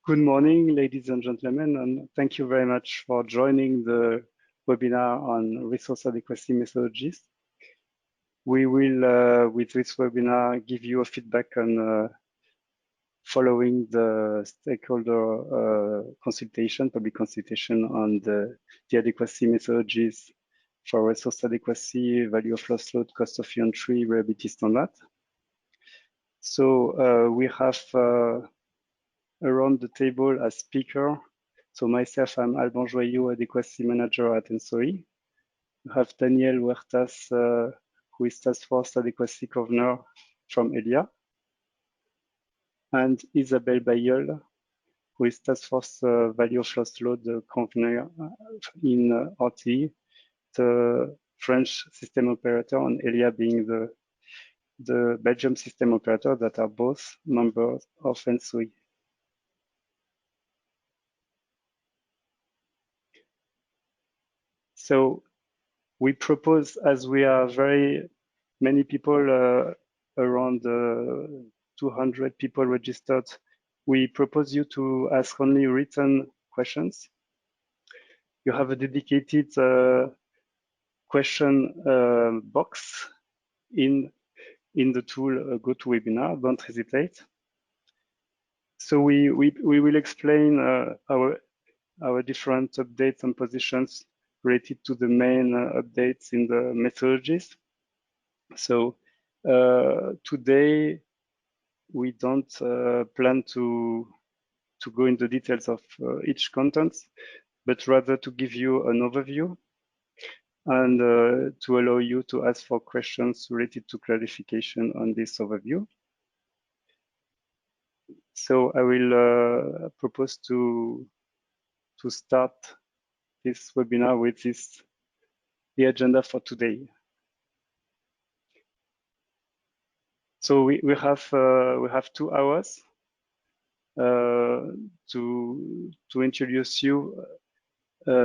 Good morning, ladies and gentlemen, and thank you very much for joining the webinar on resource adequacy methodologies. We will, with this webinar, give you a feedback on following the stakeholder consultation, public consultation on the adequacy methodologies for resource adequacy, value of loss load, cost of entry, reliability standard. So we have around the table as speaker. So myself, I'm Alban Joyeux, Adequacy Manager at ENTSO-E. We have Daniel Huertas, who is Task Force Adequacy Governor from ELIA, and Isabelle Bayeul, who is Task Force Value of Loss Load Governor in RTE, the French system operator, and ELIA being the Belgium system operator that are both members of ENTSO-E. So we propose, as we are very many people, around 200 people registered, we propose you to ask only written questions. You have a dedicated question box in the tool GoToWebinar. Don't hesitate. So we will explain our different updates and positions related to the main updates in the methodologies. So today we don't plan to go into details of each content, but rather to give you an overview and to allow you to ask for questions related to clarification on this overview. So I will propose to start this webinar with the agenda for today. So we have 2 hours to introduce you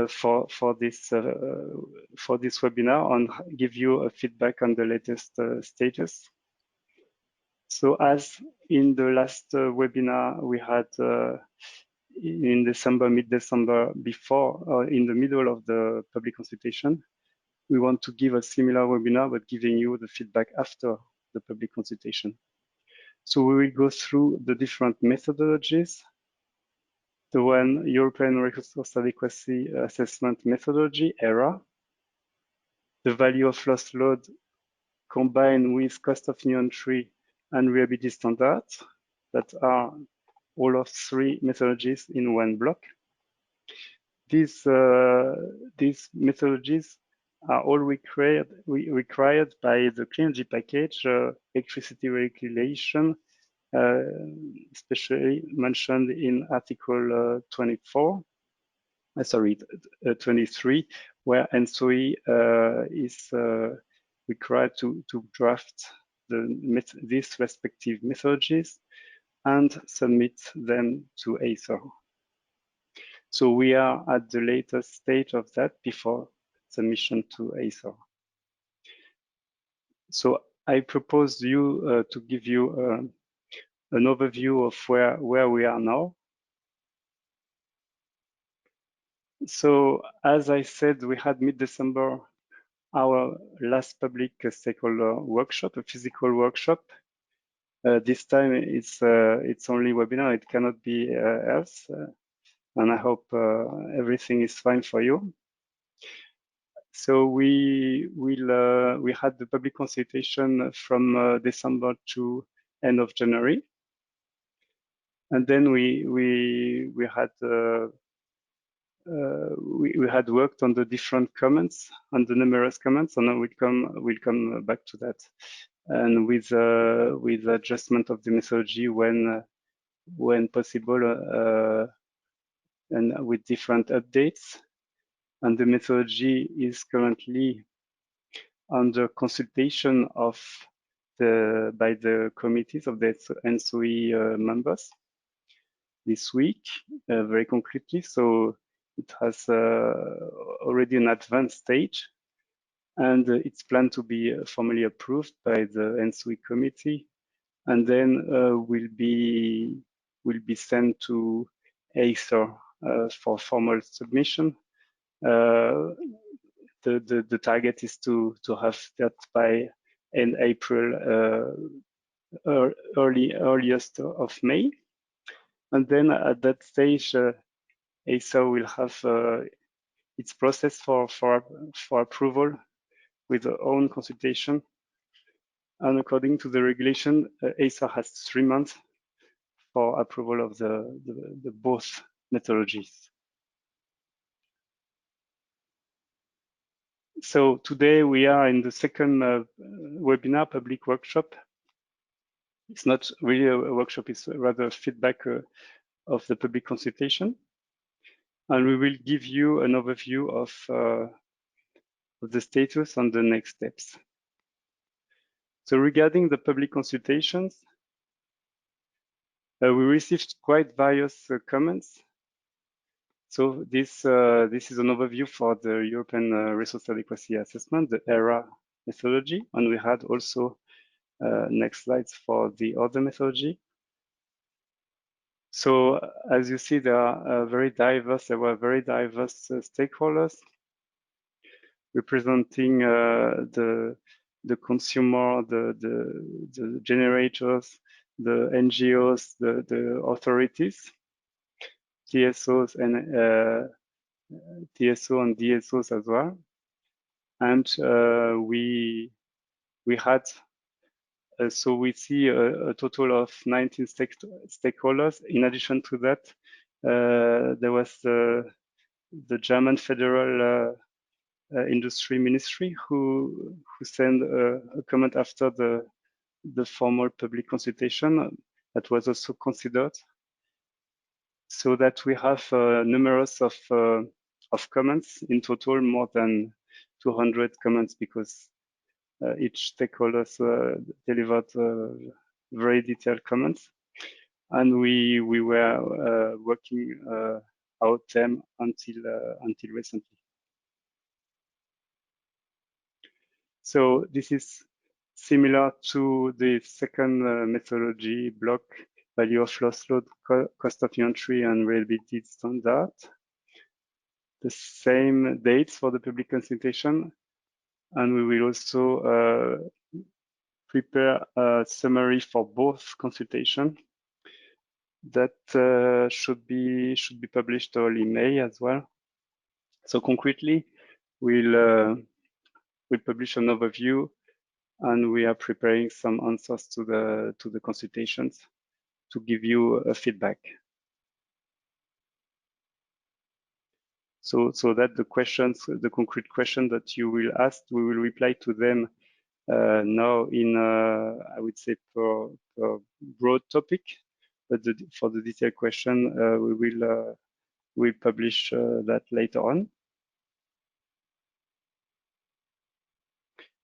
for this webinar and give you a feedback on the latest status. So as in the last webinar we had in December, mid-December, before or in the middle of the public consultation, we want to give a similar webinar, but giving you the feedback after the public consultation. So we will go through the different methodologies. The one European Resource Adequacy Assessment Methodology, ERAA, the value of loss load combined with cost of new entry and reliability standards that are all of 3 methodologies in one block. These methodologies are all required by the Clean Energy Package, electricity regulation, especially mentioned in Article 23, where ENTSO-E is required to draft these respective methodologies and submit them to ACER. So we are at the latest stage of that before submission to ACER. So I propose you to give you an overview of where we are now. So as I said, we had mid-December our last public stakeholder workshop, a physical workshop. This time it's only webinar, it cannot be else. And I hope everything is fine for you. So we had the public consultation from December to end of January, and then we had worked on the different comments, on the numerous comments, and we'll come back to that, and with adjustment of the methodology when possible, and with different updates. And the methodology is currently under consultation by the committees of the ENTSO-E members this week, very concretely. So it has already an advanced stage, and it's planned to be formally approved by the ENTSO-E committee, and then will be sent to ASO for formal submission. The target is to have that by end April, earliest of May. And then at that stage, ASO will have its process for approval with their own consultation. And according to the regulation, ASO has 3 months for approval of the both methodologies. So today we are in the second webinar public workshop. It's not really a workshop, it's rather a feedback of the public consultation. And we will give you an overview of the status and the next steps. So regarding the public consultations, we received quite various comments. So this is an overview for the European Resource Adequacy Assessment, the ERAA methodology, and we had also next slides for the other methodology. So as you see, there were very diverse stakeholders representing the consumer, the generators, the NGOs, the authorities, TSOs and TSO and DSOs as well. And we had so we see a total of 19 stakeholders. In addition to that, there was the German Federal Industry Ministry who sent a comment after the formal public consultation that was also considered, so that we have numerous of comments, in total more than 200 comments, because each stakeholder delivered very detailed comments, and we were working out them until recently. So this is similar to the second methodology block: value of loss load, cost of inventory, and reliability standard. The same dates for the public consultation, and we will also prepare a summary for both consultation that should be published early May as well. So concretely, we'll publish an overview, and we are preparing some answers to the consultations to give you a feedback. So that the questions, the concrete question that you will ask, we will reply to them now in I would say per broad topic, but for the detailed question we'll publish that later on.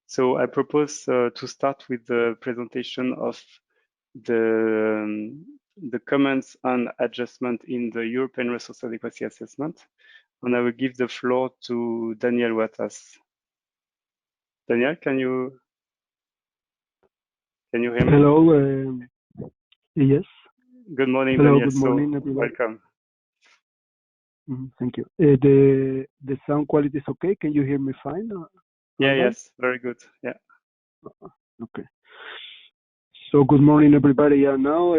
So I propose to start with the presentation of the comments and adjustment in the European Resource Adequacy Assessment, and I will give the floor to Daniel Watas. Daniel, can you hear me? Hello. Yes. Good morning, Hello, Daniel. good morning, everyone. Welcome. Thank you. The sound quality is okay? Can you hear me fine? Yeah, yes, very good. Yeah. Okay. So good morning, everybody. Now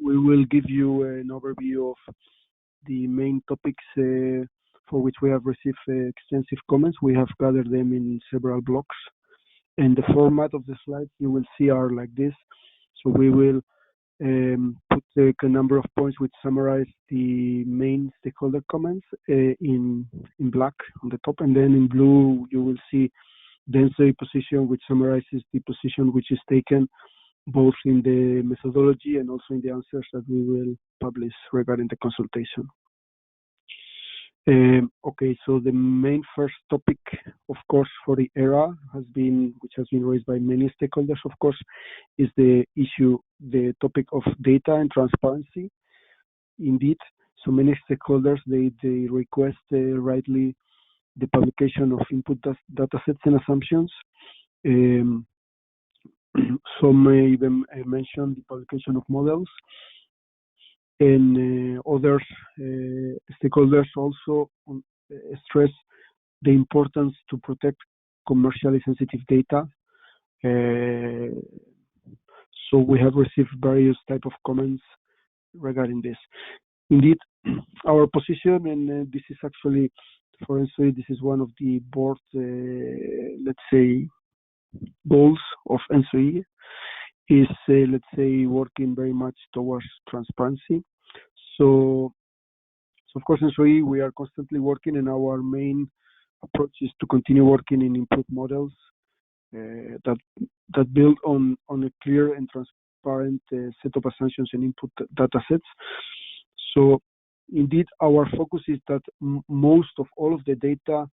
we will give you an overview of the main topics for which we have received extensive comments. We have gathered them in several blocks, and the format of the slides you will see are like this. So we will put a number of points which summarize the main stakeholder comments in black on the top, and then in blue you will see the ENTSO-E position, which summarizes the position which is taken both in the methodology and also in the answers that we will publish regarding the consultation. Okay, so the main first topic, of course, for the ERAA which has been raised by many stakeholders, of course, is the topic of data and transparency. Indeed, so many stakeholders, they request rightly the publication of input data sets and assumptions. Some may even mention the publication of models. and other stakeholders also stress the importance to protect commercially sensitive data. So we have received various type of comments regarding this. Indeed, our position, and this is actually for ENTSO-E, this is one of the board, let's say, goals of ENTSO-E, is let's say working very much towards transparency. So of course, in ENTSO-E, we are constantly working, and our main approach is to continue working in improved models that build on a clear and transparent set of assumptions and input data sets. So indeed, our focus is that most of all of the data,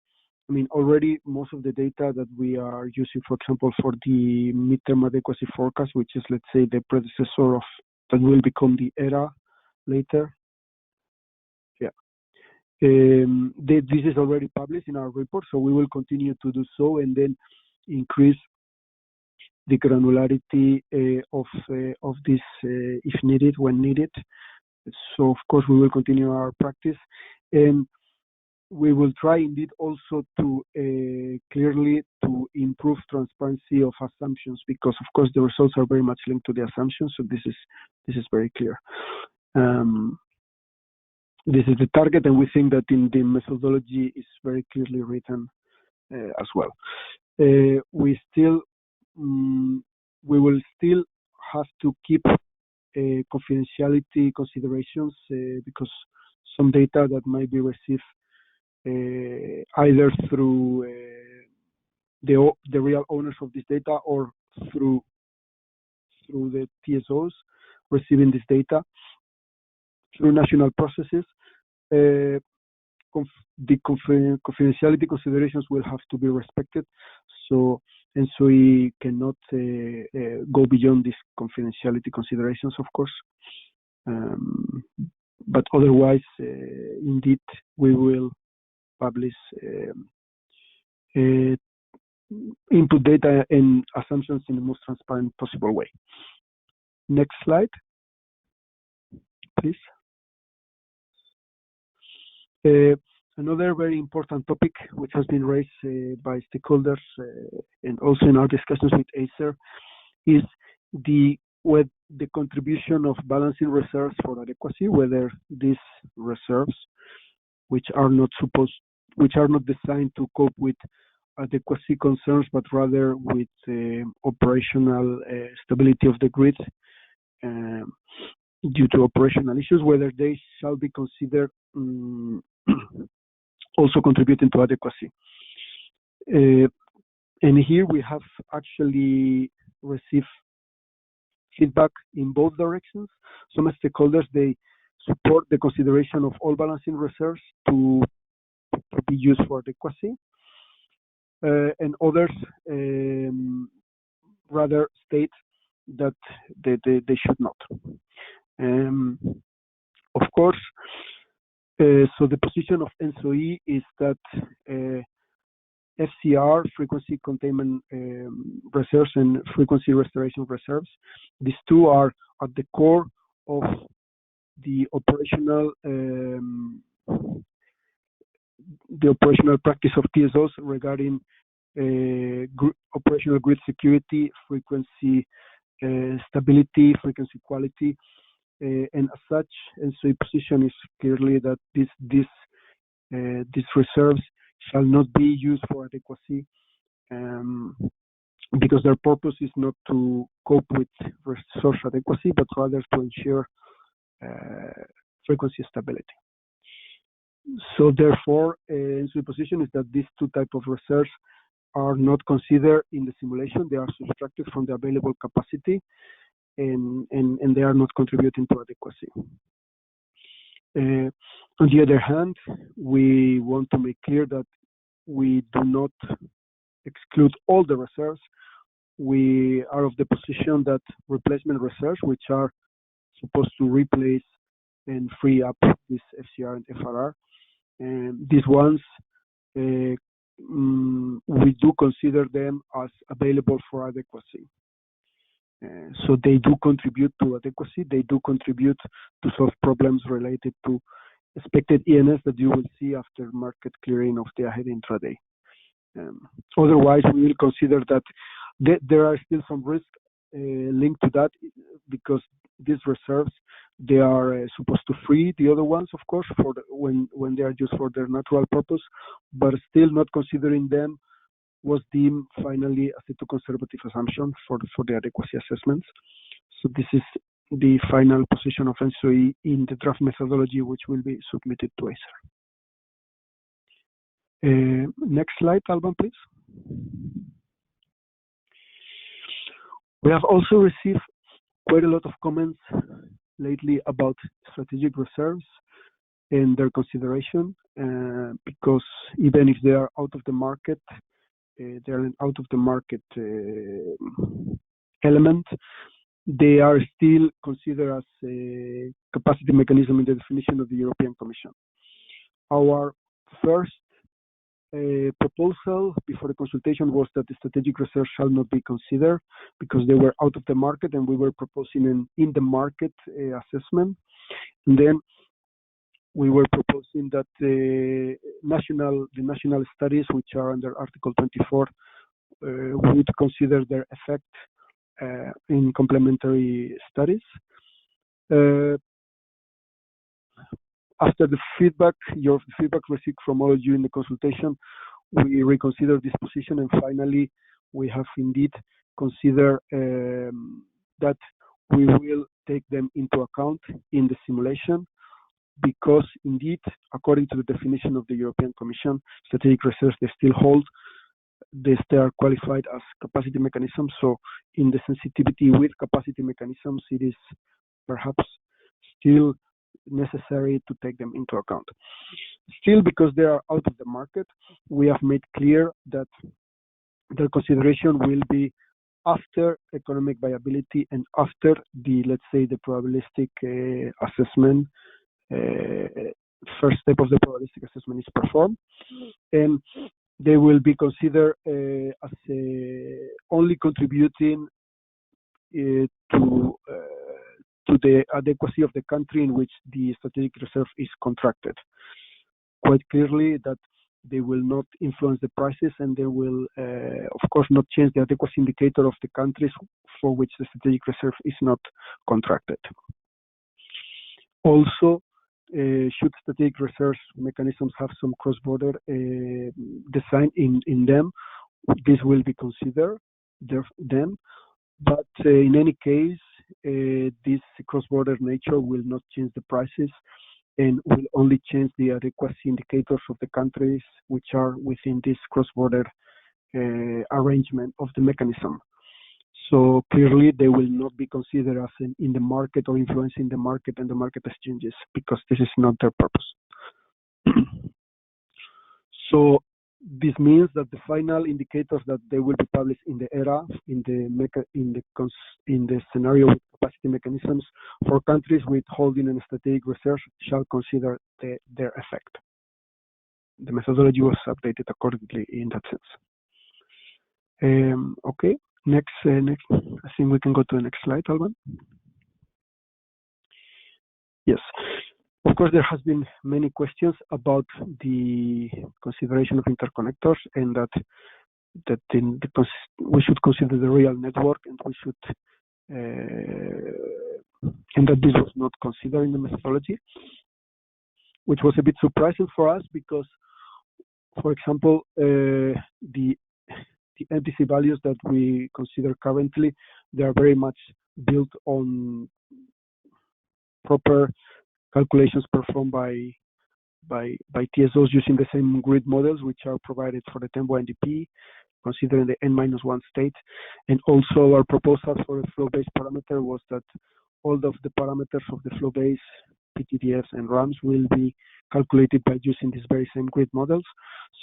I mean, already most of the data that we are using, for example, for the midterm adequacy forecast, which is, let's say, the predecessor of that will become the ERAA later. Yeah. This is already published in our report, so we will continue to do so, and then increase the granularity of this if needed, when needed. So of course we will continue our practice, and we will try indeed also to clearly to improve transparency of assumptions, because of course the results are very much linked to the assumptions. So this is very clear. This is the target, and we think that in the methodology is very clearly written as well. We will still have to keep confidentiality considerations because some data that might be received either through the real owners of this data or through the TSOs receiving this data through national processes. The confidentiality considerations will have to be respected. So ENTSO-E cannot go beyond these confidentiality considerations, of course. But otherwise, indeed, we will publish input data and assumptions in the most transparent possible way. Next slide, please. Another very important topic which has been raised by stakeholders and also in our discussions with Acer is the contribution of balancing reserves for adequacy, whether these reserves, which are not designed to cope with adequacy concerns, but rather with operational stability of the grid due to operational issues, whether they shall be considered also contributing to adequacy. And here we have actually received feedback in both directions. Some stakeholders, they support the consideration of all balancing reserves to be used for adequacy, and others rather state that they should not. Of course, so the position of ENTSO-E is that FCR, frequency containment reserves, and frequency restoration reserves, these two are at the core of the operational practice of TSOs regarding operational grid security, frequency stability, frequency quality, and as such, ENTSO-E position is clearly that these reserves shall not be used for adequacy, because their purpose is not to cope with resource adequacy, but rather to ensure frequency stability. So therefore, ENTSO-E position is that these two types of reserves are not considered in the simulation. They are subtracted from the available capacity, and they are not contributing to adequacy. On the other hand, we want to make clear that we do not exclude all the reserves. We are of the position that replacement reserves, which are supposed to replace and free up this FCR and FRR, and these ones, we do consider them as available for adequacy. So they do contribute to adequacy. They do contribute to solve problems related to expected ENS that you will see after market clearing of the ahead intraday. Otherwise, we will consider that there are still some risks linked to that, because these reserves, they are supposed to free the other ones, of course, for when they are used for their natural purpose, but still not considering them was deemed finally as a too conservative assumption for the adequacy assessments. So this is the final position of ENTSO-E in the draft methodology, which will be submitted to ACER. Next slide, Alban, please. We have also received quite a lot of comments lately about strategic reserves and their consideration, because even if they are out of the market, they're an out of the market element, they are still considered as a capacity mechanism in the definition of the European Commission. Our first proposal before the consultation was that the strategic reserves shall not be considered because they were out of the market, and we were proposing an in the market assessment. And then we were proposing that the national studies, which are under Article 24, would consider their effect in complementary studies. After the feedback received from all of you in the consultation, we reconsidered this position, and finally we have indeed considered that we will take them into account in the simulation, because indeed, according to the definition of the European Commission, strategic reserves, they still hold, they are qualified as capacity mechanisms. So in the sensitivity with capacity mechanisms, it is perhaps still necessary to take them into account. Still, because they are out of the market, we have made clear that their consideration will be after economic viability and after the, let's say, the probabilistic assessment. First step of the probabilistic assessment is performed, and they will be considered as only contributing to the adequacy of the country in which the strategic reserve is contracted. Quite clearly that they will not influence the prices, and they will, of course, not change the adequacy indicator of the countries for which the strategic reserve is not contracted. Also, should strategic reserves mechanisms have some cross-border design in them, this will be considered then. But in any case, this cross-border nature will not change the prices, and will only change the adequacy indicators of the countries which are within this cross-border arrangement of the mechanism. So clearly, they will not be considered as in the market or influencing the market and the market exchanges, because this is not their purpose. So this means that the final indicators that they will be published in the ERAA, in the scenario with capacity mechanisms for countries with holding and strategic reserves, shall consider their effect. The methodology was updated accordingly in that sense. Okay. Next, I think we can go to the next slide, Alban. Yes, of course, there has been many questions about the consideration of interconnectors, and that we should consider the real network, and we should, and that this was not considered in the methodology, which was a bit surprising for us, because, for example, the MPC values that we consider currently, they are very much built on proper calculations performed by TSOs using the same grid models which are provided for the Tembo NDP, considering the N-1 state. And also our proposal for a flow-based parameter was that all of the parameters of the flow-based PTDFs and RAMs will be calculated by using these very same grid models.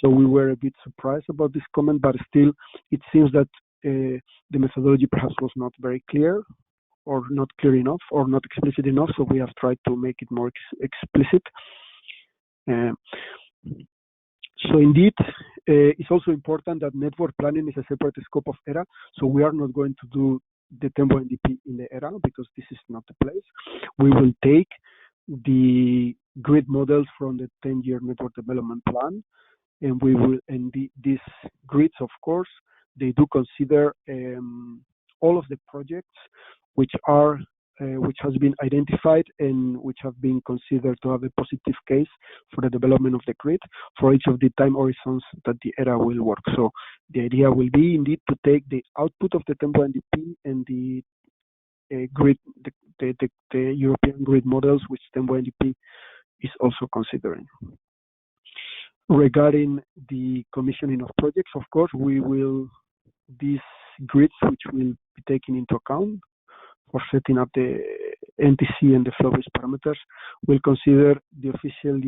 So we were a bit surprised about this comment, but still it seems that the methodology perhaps was not very clear, or not clear enough, or not explicit enough, so we have tried to make it more explicit. So indeed, it's also important that network planning is a separate scope of ERA, so we are not going to do the Tempo NDP in the ERA, because this is not the place. We will take the grid models from the 10-year network development plan, and these grids, of course, they do consider all of the projects which has been identified and which have been considered to have a positive case for the development of the grid for each of the time horizons that the ERA will work. So the idea will be indeed to take the output of the Tempo NDP and the grid, the European grid models, which Tempo NDP is also considering. Regarding the commissioning of projects, of course, these grids, which will be taken into account for setting up the NTC and the flow-based parameters, will consider the official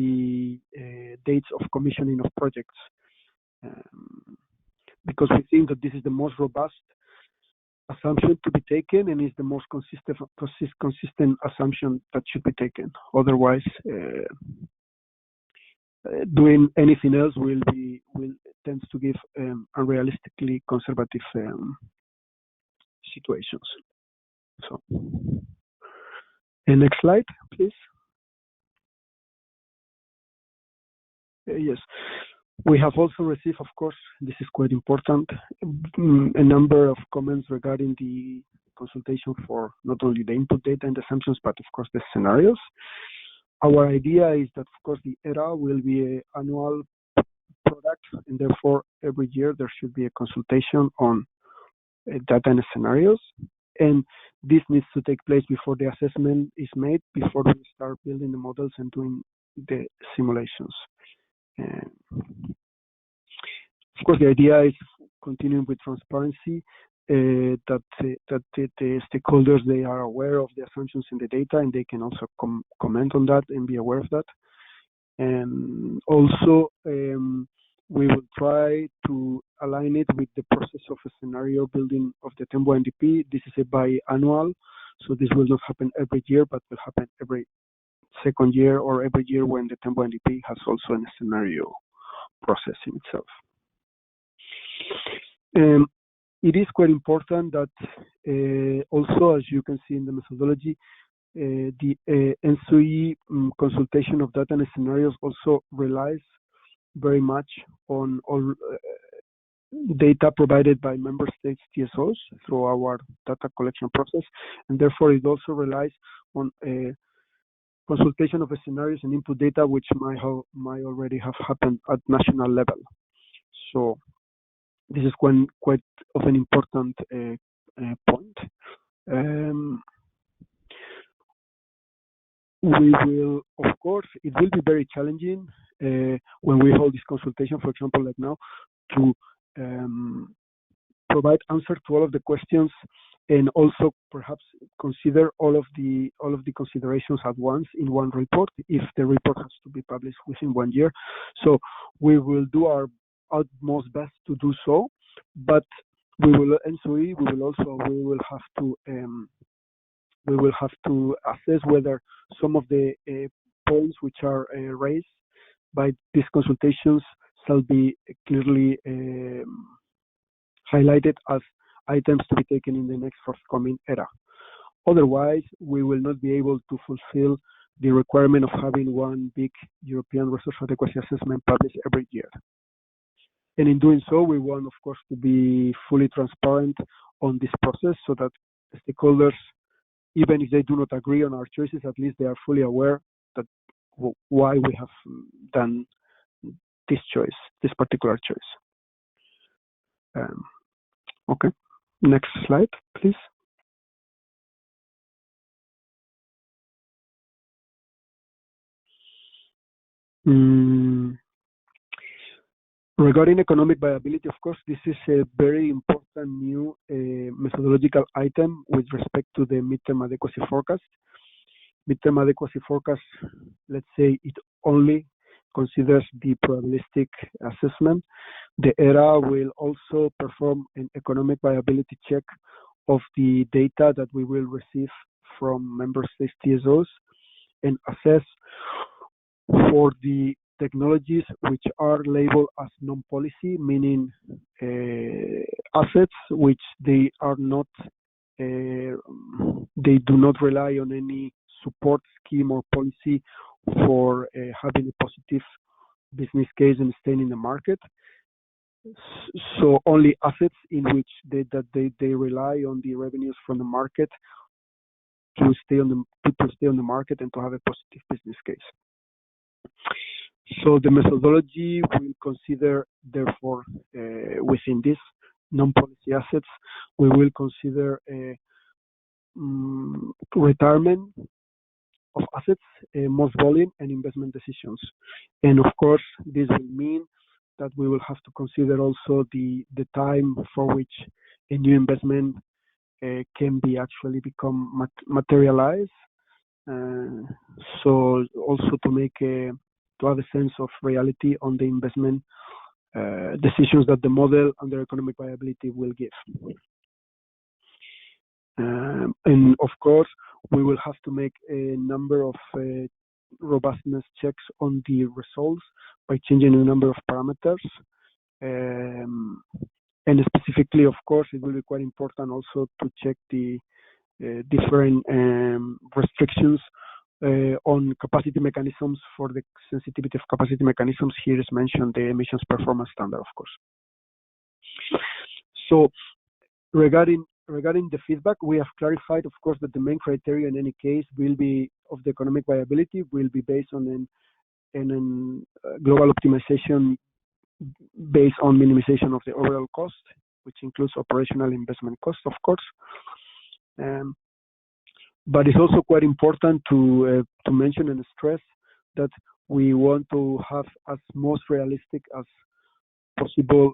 dates of commissioning of projects, because we think that this is the most robust assumption to be taken and is the most consistent assumption that should be taken. Otherwise, doing anything else tends to give unrealistically conservative situations. So, next slide, please. Yes, we have also received, of course, this is quite important, a number of comments regarding the consultation for not only the input data and assumptions, but of course the scenarios. Our idea is that, of course, the ERA will be an annual product, and therefore every year there should be a consultation on data and scenarios. And this needs to take place before the assessment is made, before we start building the models and doing the simulations. Of course, the idea is continuing with transparency, that the stakeholders, they are aware of the assumptions in the data, and they can also comment on that and be aware of that. And also, we will try to align it with the process of a scenario building of the Tempo NDP. This is a biannual, so this will not happen every year, but will happen every second year or every year when the Tempo NDP has also a scenario process in itself. It is quite important that also, as you can see in the methodology, the ENTSO-E consultation of data and scenarios also relies very much on all data provided by member states TSOs through our data collection process, and therefore it also relies on a consultation of the scenarios and input data, which might already have happened at national level. So this is quite of an important point. We will, of course, it will be very challenging when we hold this consultation, for example, like now, to provide answer to all of the questions and also perhaps consider all of the considerations at once in one report, if the report has to be published within 1 year. So we will do our utmost best to do so, but we will ENTSO-E, we will have to assess whether some of the points which are raised by these consultations shall be clearly highlighted as items to be taken in the next forthcoming ERA. Otherwise, we will not be able to fulfill the requirement of having one big European resource adequacy assessment published every year. And in doing so, we want, of course, to be fully transparent on this process so that stakeholders, even if they do not agree on our choices, at least they are fully aware that why we have done this choice, this particular choice. Okay, next slide, please. Regarding economic viability, of course, this is a very important new methodological item with respect to the midterm adequacy forecast. Midterm adequacy forecast, let's say it only considers the probabilistic assessment. The ERA will also perform an economic viability check of the data that we will receive from member states TSOs and assess for the technologies which are labeled as non-policy, meaning assets which they are not they do not rely on any support scheme or policy for having a positive business case and staying in the market. So only assets in which they rely on the revenues from the market to stay on the market and to have a positive business case. So the methodology will consider, therefore, within this non-policy assets, we will consider retirement of assets, most volume, and investment decisions. And of course, this will mean that we will have to consider also the time for which a new investment can be actually become materialized. So also to have a sense of reality on the investment decisions that the model and their economic viability will give. And of course, we will have to make a number of robustness checks on the results by changing a number of parameters. And specifically, of course, it will be quite important also to check the different restrictions on capacity mechanisms. For the sensitivity of capacity mechanisms, here is mentioned the emissions performance standard, of course. So regarding the feedback, we have clarified, of course, that the main criteria in any case will be of the economic viability will be based on an global optimization based on minimization of the overall cost, which includes operational investment cost, of course. But it's also quite important to mention and stress that we want to have as most realistic as possible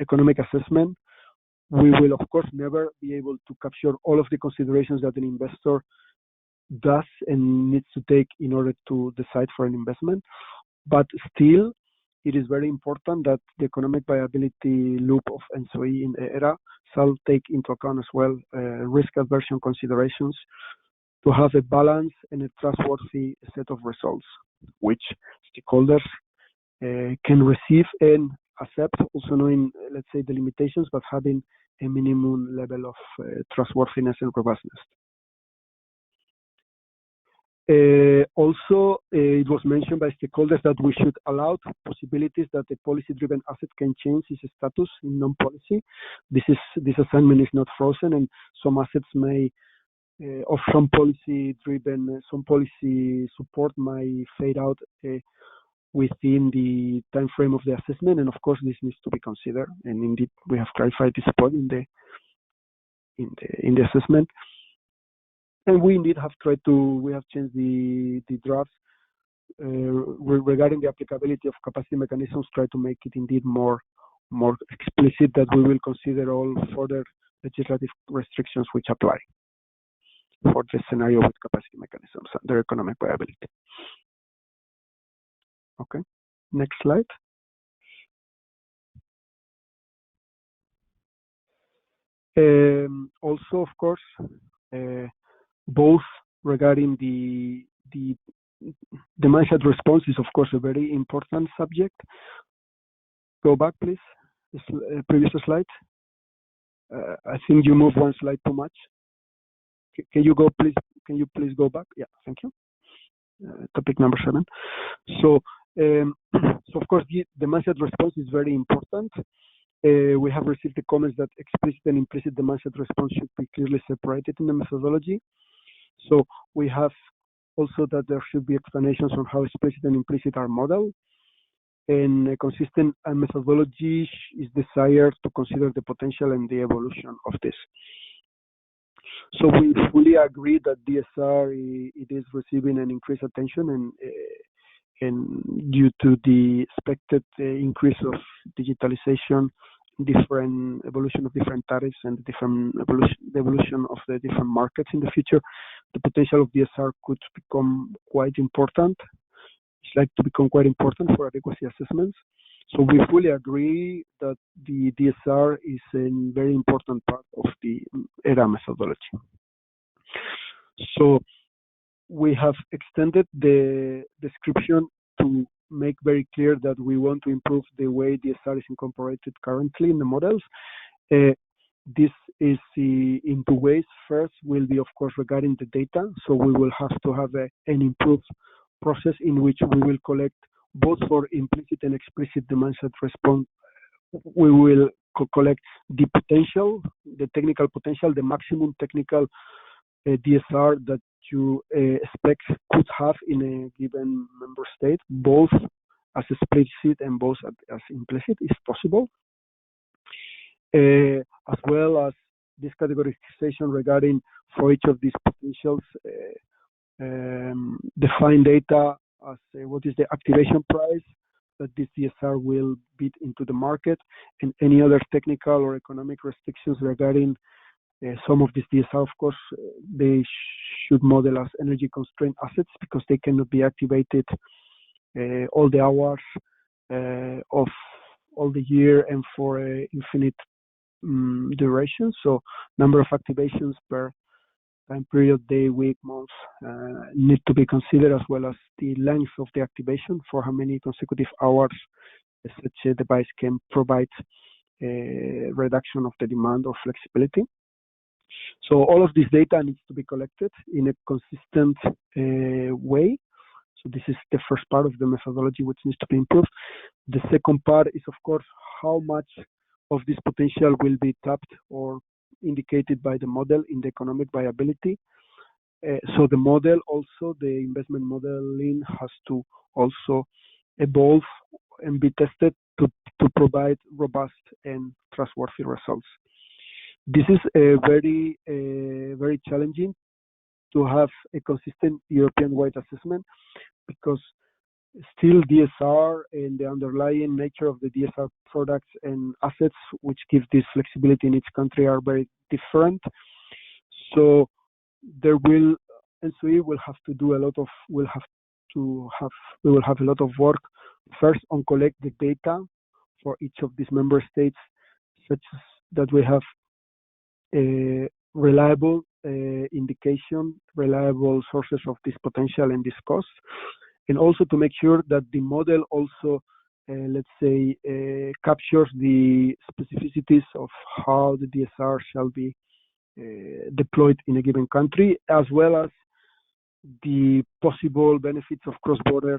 economic assessment. We will, of course, never be able to capture all of the considerations that an investor does and needs to take in order to decide for an investment. But still, it is very important that the economic viability loop of ENTSO-E in ERAA shall take into account as well risk aversion considerations to have a balanced and a trustworthy set of results, which stakeholders can receive and accept, also knowing, let's say, the limitations, but having a minimum level of trustworthiness and robustness. Also, it was mentioned by stakeholders that we should allow possibilities that the policy-driven asset can change its status in non-policy. This assignment is not frozen, and some assets may, of some policy-driven, some policy support might fade out within the time frame of the assessment, and of course, this needs to be considered. And indeed, we have clarified this point in the assessment. And we indeed have changed the drafts regarding the applicability of capacity mechanisms, try to make it indeed more explicit that we will consider all further legislative restrictions which apply for the scenario with capacity mechanisms and their economic viability. Okay, next slide. Also, of course, both regarding the demand-side response is, of course, a very important subject. Go back, please. Previous slide. I think you moved one slide too much. Can you go, please? Can you please go back? Yeah, thank you. Topic number 7. So of course, the demand-side response is very important. We have received the comments that explicit and implicit demand-side response should be clearly separated in the methodology. So we have also that there should be explanations on how explicit and implicit are modeled, and a consistent methodology is desired to consider the potential and the evolution of this. So we fully agree that DSR it is receiving an increased attention, and due to the expected increase of digitalization, different evolution of different tariffs, and the evolution of the different markets in the future, the potential of DSR could become quite important. It's like to become quite important for adequacy assessments. So we fully agree that the DSR is a very important part of the ERAA methodology. So we have extended the description to make very clear that we want to improve the way DSR is incorporated currently in the models. this is in two ways. First will be, of course, regarding the data. So we will have to have an improved process in which we will collect both for implicit and explicit demand-side response. We will collect the potential, the technical potential, the maximum technical DSR that you expect could have in a given member state, both as explicit and both as implicit, if possible. As well as this categorization regarding for each of these potentials, define data as what is the activation price that this DSR will bid into the market, and any other technical or economic restrictions regarding some of these DSR. Of course, they should model as energy constrained assets because they cannot be activated all the hours of all the year and for infinite duration. So number of activations per time period, day, week, month need to be considered, as well as the length of the activation for how many consecutive hours such a device can provide reduction of the demand or flexibility. So all of this data needs to be collected in a consistent way. So this is the first part of the methodology which needs to be improved. The second part is, of course, how much of this potential will be tapped or indicated by the model in the economic viability. So the model also, the investment modeling has to also evolve and be tested to provide robust and trustworthy results. This is very challenging to have a consistent European-wide assessment, because still DSR and the underlying nature of the DSR products and assets which give this flexibility in each country are very different. So there will, ENTSO-E will have to do a lot of, we will have a lot of work first on collect the data for each of these member states, such that we have a reliable indication, reliable sources of this potential and this cost, and also to make sure that the model also, let's say, captures the specificities of how the DSR shall be deployed in a given country, as well as the possible benefits of cross-border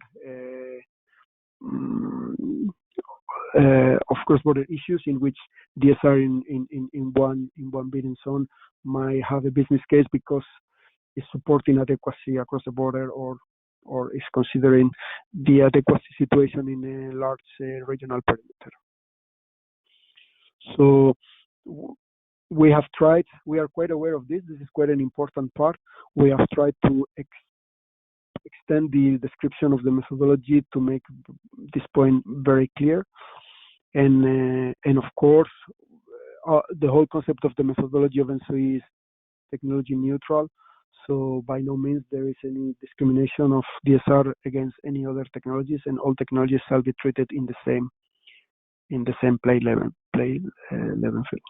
issues in which DSR in one bidding zone might have a business case because it's supporting adequacy across the border, or is considering the adequacy situation in a large regional perimeter. So we have tried, we are quite aware of this. This is quite an important part. We have tried to extend the description of the methodology to make this point very clear. And of course, the whole concept of the methodology of ENTSO-E is technology neutral. So by no means there is any discrimination of DSR against any other technologies, and all technologies shall be treated in the same play level field.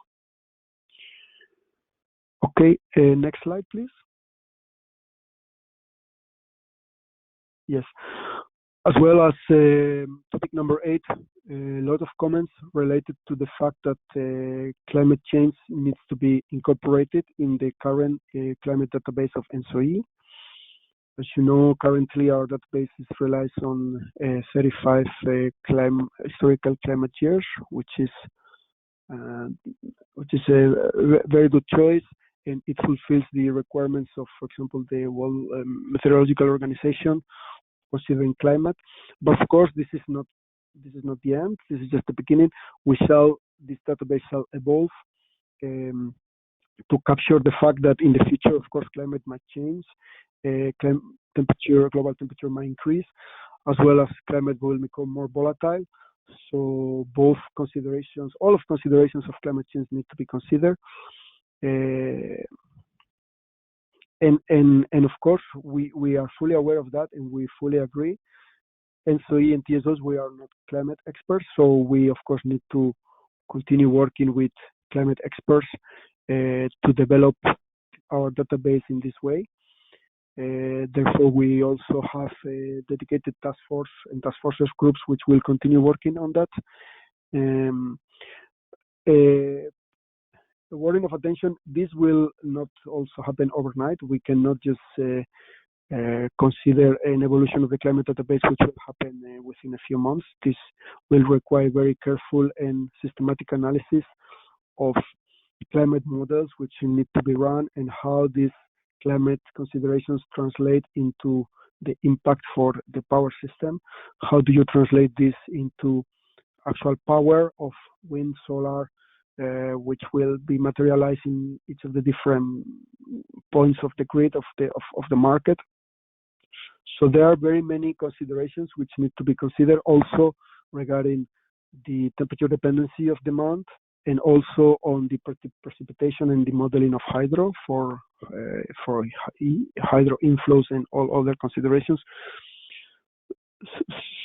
Okay, next slide, please. Yes, as well as topic number 8, a lot of comments related to the fact that climate change needs to be incorporated in the current climate database of ENTSO-E. As you know, currently our database relies on 35 historical climate years, which is a very good choice, and it fulfills the requirements of, for example, the World Meteorological Organization considering climate. But of course, this is not the end. This is just the beginning. This database shall evolve to capture the fact that in the future, of course, climate might change, global temperature might increase, as well as climate will become more volatile. So all of considerations of climate change need to be considered. And of course, we are fully aware of that, and we fully agree. ENTSO-E and TSOs, we are not climate experts, so we of course need to continue working with climate experts to develop our database in this way. Therefore, we also have a dedicated task force and task forces groups which will continue working on that. word of attention, this will not also happen overnight. We cannot just consider an evolution of the climate database which will happen within a few months. This will require very careful and systematic analysis of climate models which need to be run and how these climate considerations translate into the impact for the power system. How do you translate this into actual power of wind, solar, which will be materialized in each of the different points of the grid of the market. So there are very many considerations which need to be considered also regarding the temperature dependency of demand and also on the precipitation and the modeling of hydro for hydro inflows and all other considerations.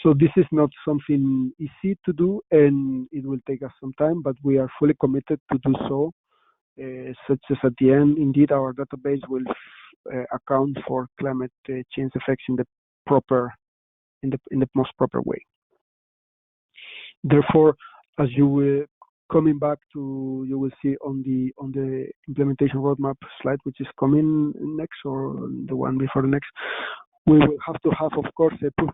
So this is not something easy to do, and it will take us some time, but we are fully committed to do so, such as at the end, indeed, our database will account for climate change effects in the most proper way. Therefore, as you will coming back to, you will see on the implementation roadmap slide, which is coming next, or the one before the next, we will have to have, of course, a proof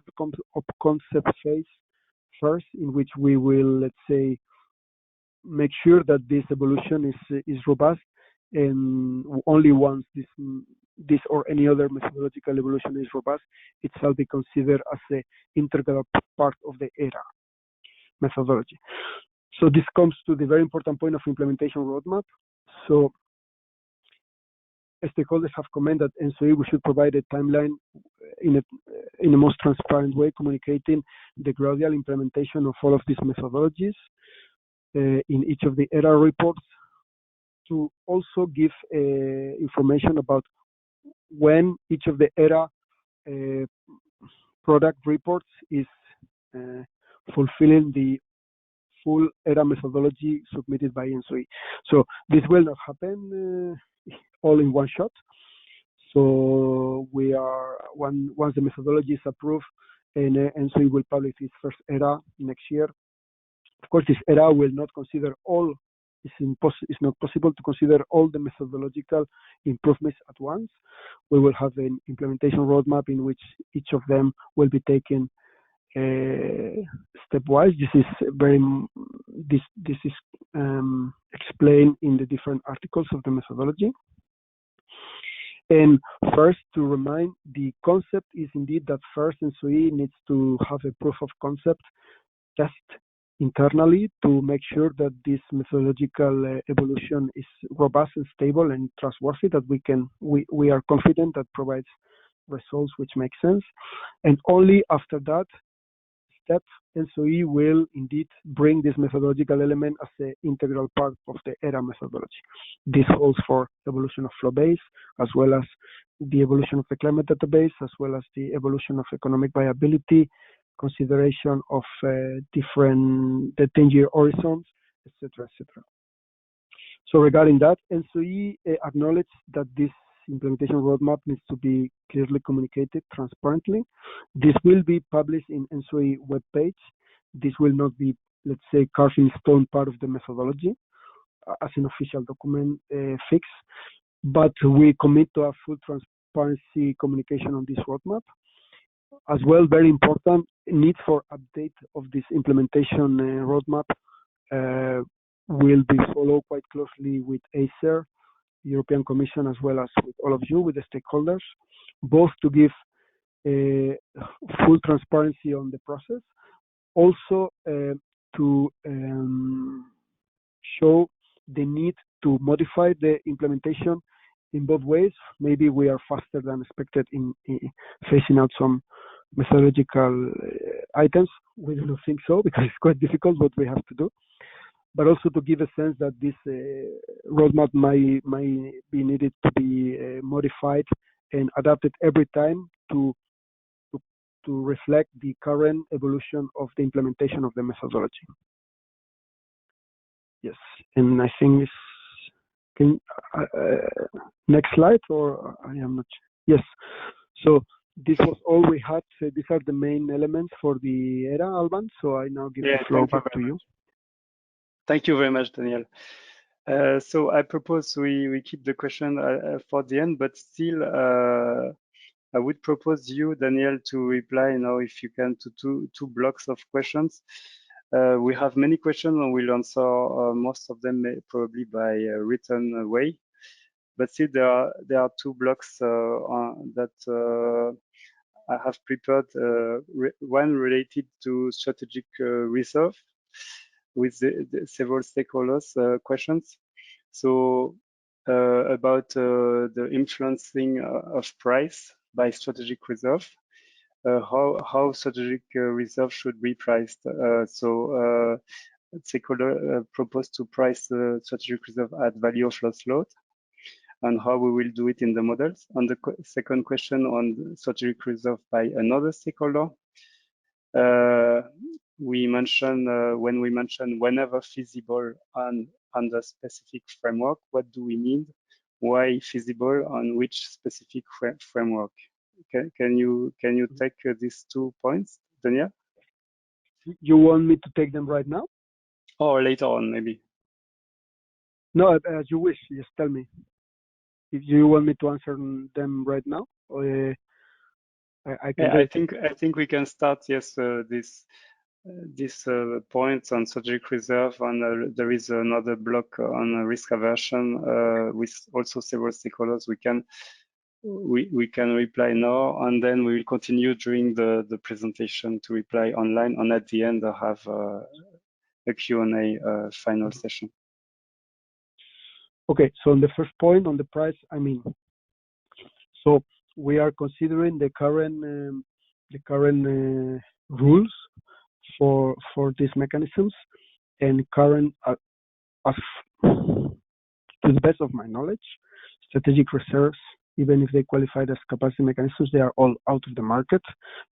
of concept phase first, in which we will, let's say, make sure that this evolution is robust, and only once this or any other methodological evolution is robust, it shall be considered as an integral part of the ERAA methodology. So this comes to the very important point of implementation roadmap. So stakeholders have commented that ENTSO-E we should provide a timeline in a most transparent way, communicating the gradual implementation of all of these methodologies in each of the ERAA reports, to also give information about when each of the ERAA product reports is fulfilling the full ERAA methodology submitted by ENTSO-E. So this will not happen all in one shot. So we are, once the methodology is approved, and ENTSO-E will publish its first ERAA next year. Of course, this ERAA will not consider all. It's not possible to consider all the methodological improvements at once. We will have an implementation roadmap in which each of them will be taken stepwise. This is explained in the different articles of the methodology. And first, to remind, the concept is indeed that first ENTSO-E needs to have a proof of concept test internally to make sure that this methodological evolution is robust and stable and trustworthy, that we are confident that provides results which make sense. And only after that step, ENTSO-E will indeed bring this methodological element as an integral part of the ERAA methodology. This holds for evolution of flow base, as well as the evolution of the climate database, as well as the evolution of economic viability, consideration of the 10-year horizons, etc., etc. So regarding that, ENTSO-E acknowledged that this implementation roadmap needs to be clearly communicated transparently. This will be published in ENTSO-E webpage. This will not be, let's say, carved in stone part of the methodology as an official document fix, but we commit to a full transparency communication on this roadmap. As well, very important, need for update of this implementation roadmap will be followed quite closely with ACER, European Commission, as well as with all of you, with the stakeholders, both to give full transparency on the process, also to show the need to modify the implementation in both ways. Maybe we are faster than expected in phasing out some methodological items. We do not think so, because it's quite difficult what we have to do. But also to give a sense that this roadmap might be needed to be modified and adapted every time to reflect the current evolution of the implementation of the methodology. Yes, and I think next slide, or I am not sure. Yes, so this was all we had. So these are the main elements for the ERAA, Alban. So I now give the floor back to you. Thank you very much, Daniel. So I propose we keep the question for the end, but still I would propose you, Daniel, to reply now, if you can, to two blocks of questions. We have many questions, and we'll answer most of them probably by written way. But still, there are two blocks that I have prepared. One related to strategic reserve with the several stakeholders questions. So about the influencing of price by strategic reserve, how strategic reserve should be priced. Stakeholder proposed to price the strategic reserve at value of loss load, and how we will do it in the models. And the second question on strategic reserve by another stakeholder. We mentioned when we mention whenever feasible and under specific framework, what do we mean? Why feasible on which specific framework? Can you take these 2 points, Daniel? You want me to take them right now? Or later on, maybe. No, as you wish. Just tell me. If you want me to answer them right now, I can. Yeah, I think we can start. Yes, this points on strategic reserve, and there is another block on risk aversion with also several stakeholders. We can reply now, and then we will continue during the presentation to reply online, and at the end I have a Q&A final session. Okay, so on the first point on the price, I mean, so we are considering the current rules for these mechanisms, and current, as to the best of my knowledge, strategic reserves, even if they qualified as capacity mechanisms, they are all out of the market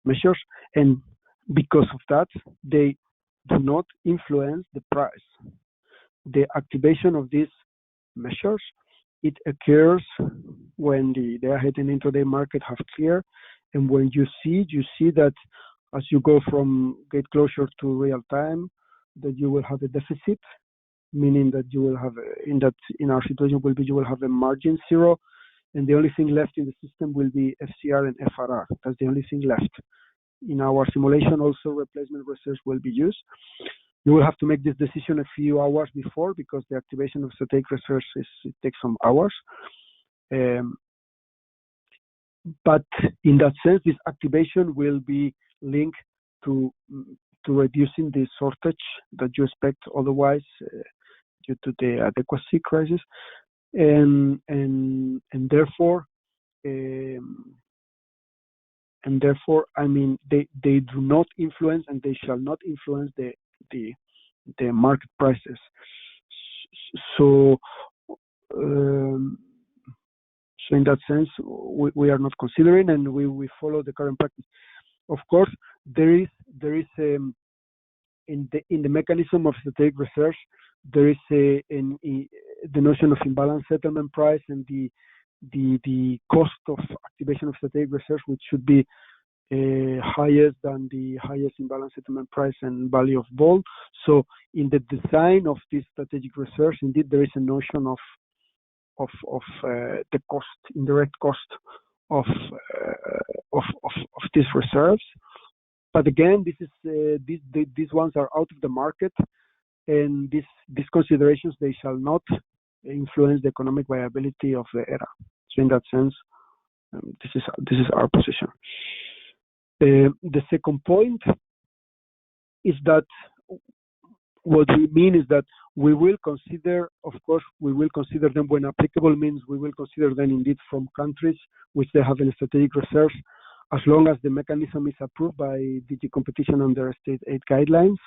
measures, and because of that, they do not influence the price. The activation of these measures, it occurs when the day-ahead and intraday market have cleared, and when you see that as you go from gate closure to real time, that you will have a deficit, meaning that you will have in our situation will be you will have a margin zero, and the only thing left in the system will be FCR and FRR. That's the only thing left. In our simulation, also replacement reserves will be used. You will have to make this decision a few hours before, because the activation of strategic reserves it takes some hours. But in that sense, this activation will be linked to reducing the shortage that you expect otherwise due to the adequacy crisis, and therefore I mean they do not influence, and they shall not influence the market prices. So in that sense, we are not considering, and we follow the current practice. Of course, there is in the mechanism of strategic reserves, there is the notion of imbalance settlement price, and the cost of activation of strategic reserves, which should be higher than the highest imbalance settlement price and value of VOLL. So in the design of these strategic reserves, indeed there is a notion of the cost, indirect cost of these reserves. But again, this is these ones are out of the market, and these considerations, they shall not influence the economic viability of the ERA. So in that sense, this is our position. The second point is that what we mean is that we will consider, of course, we will consider them when applicable, means we will consider them indeed from countries which they have in strategic reserves, as long as the mechanism is approved by DG Competition under state aid guidelines.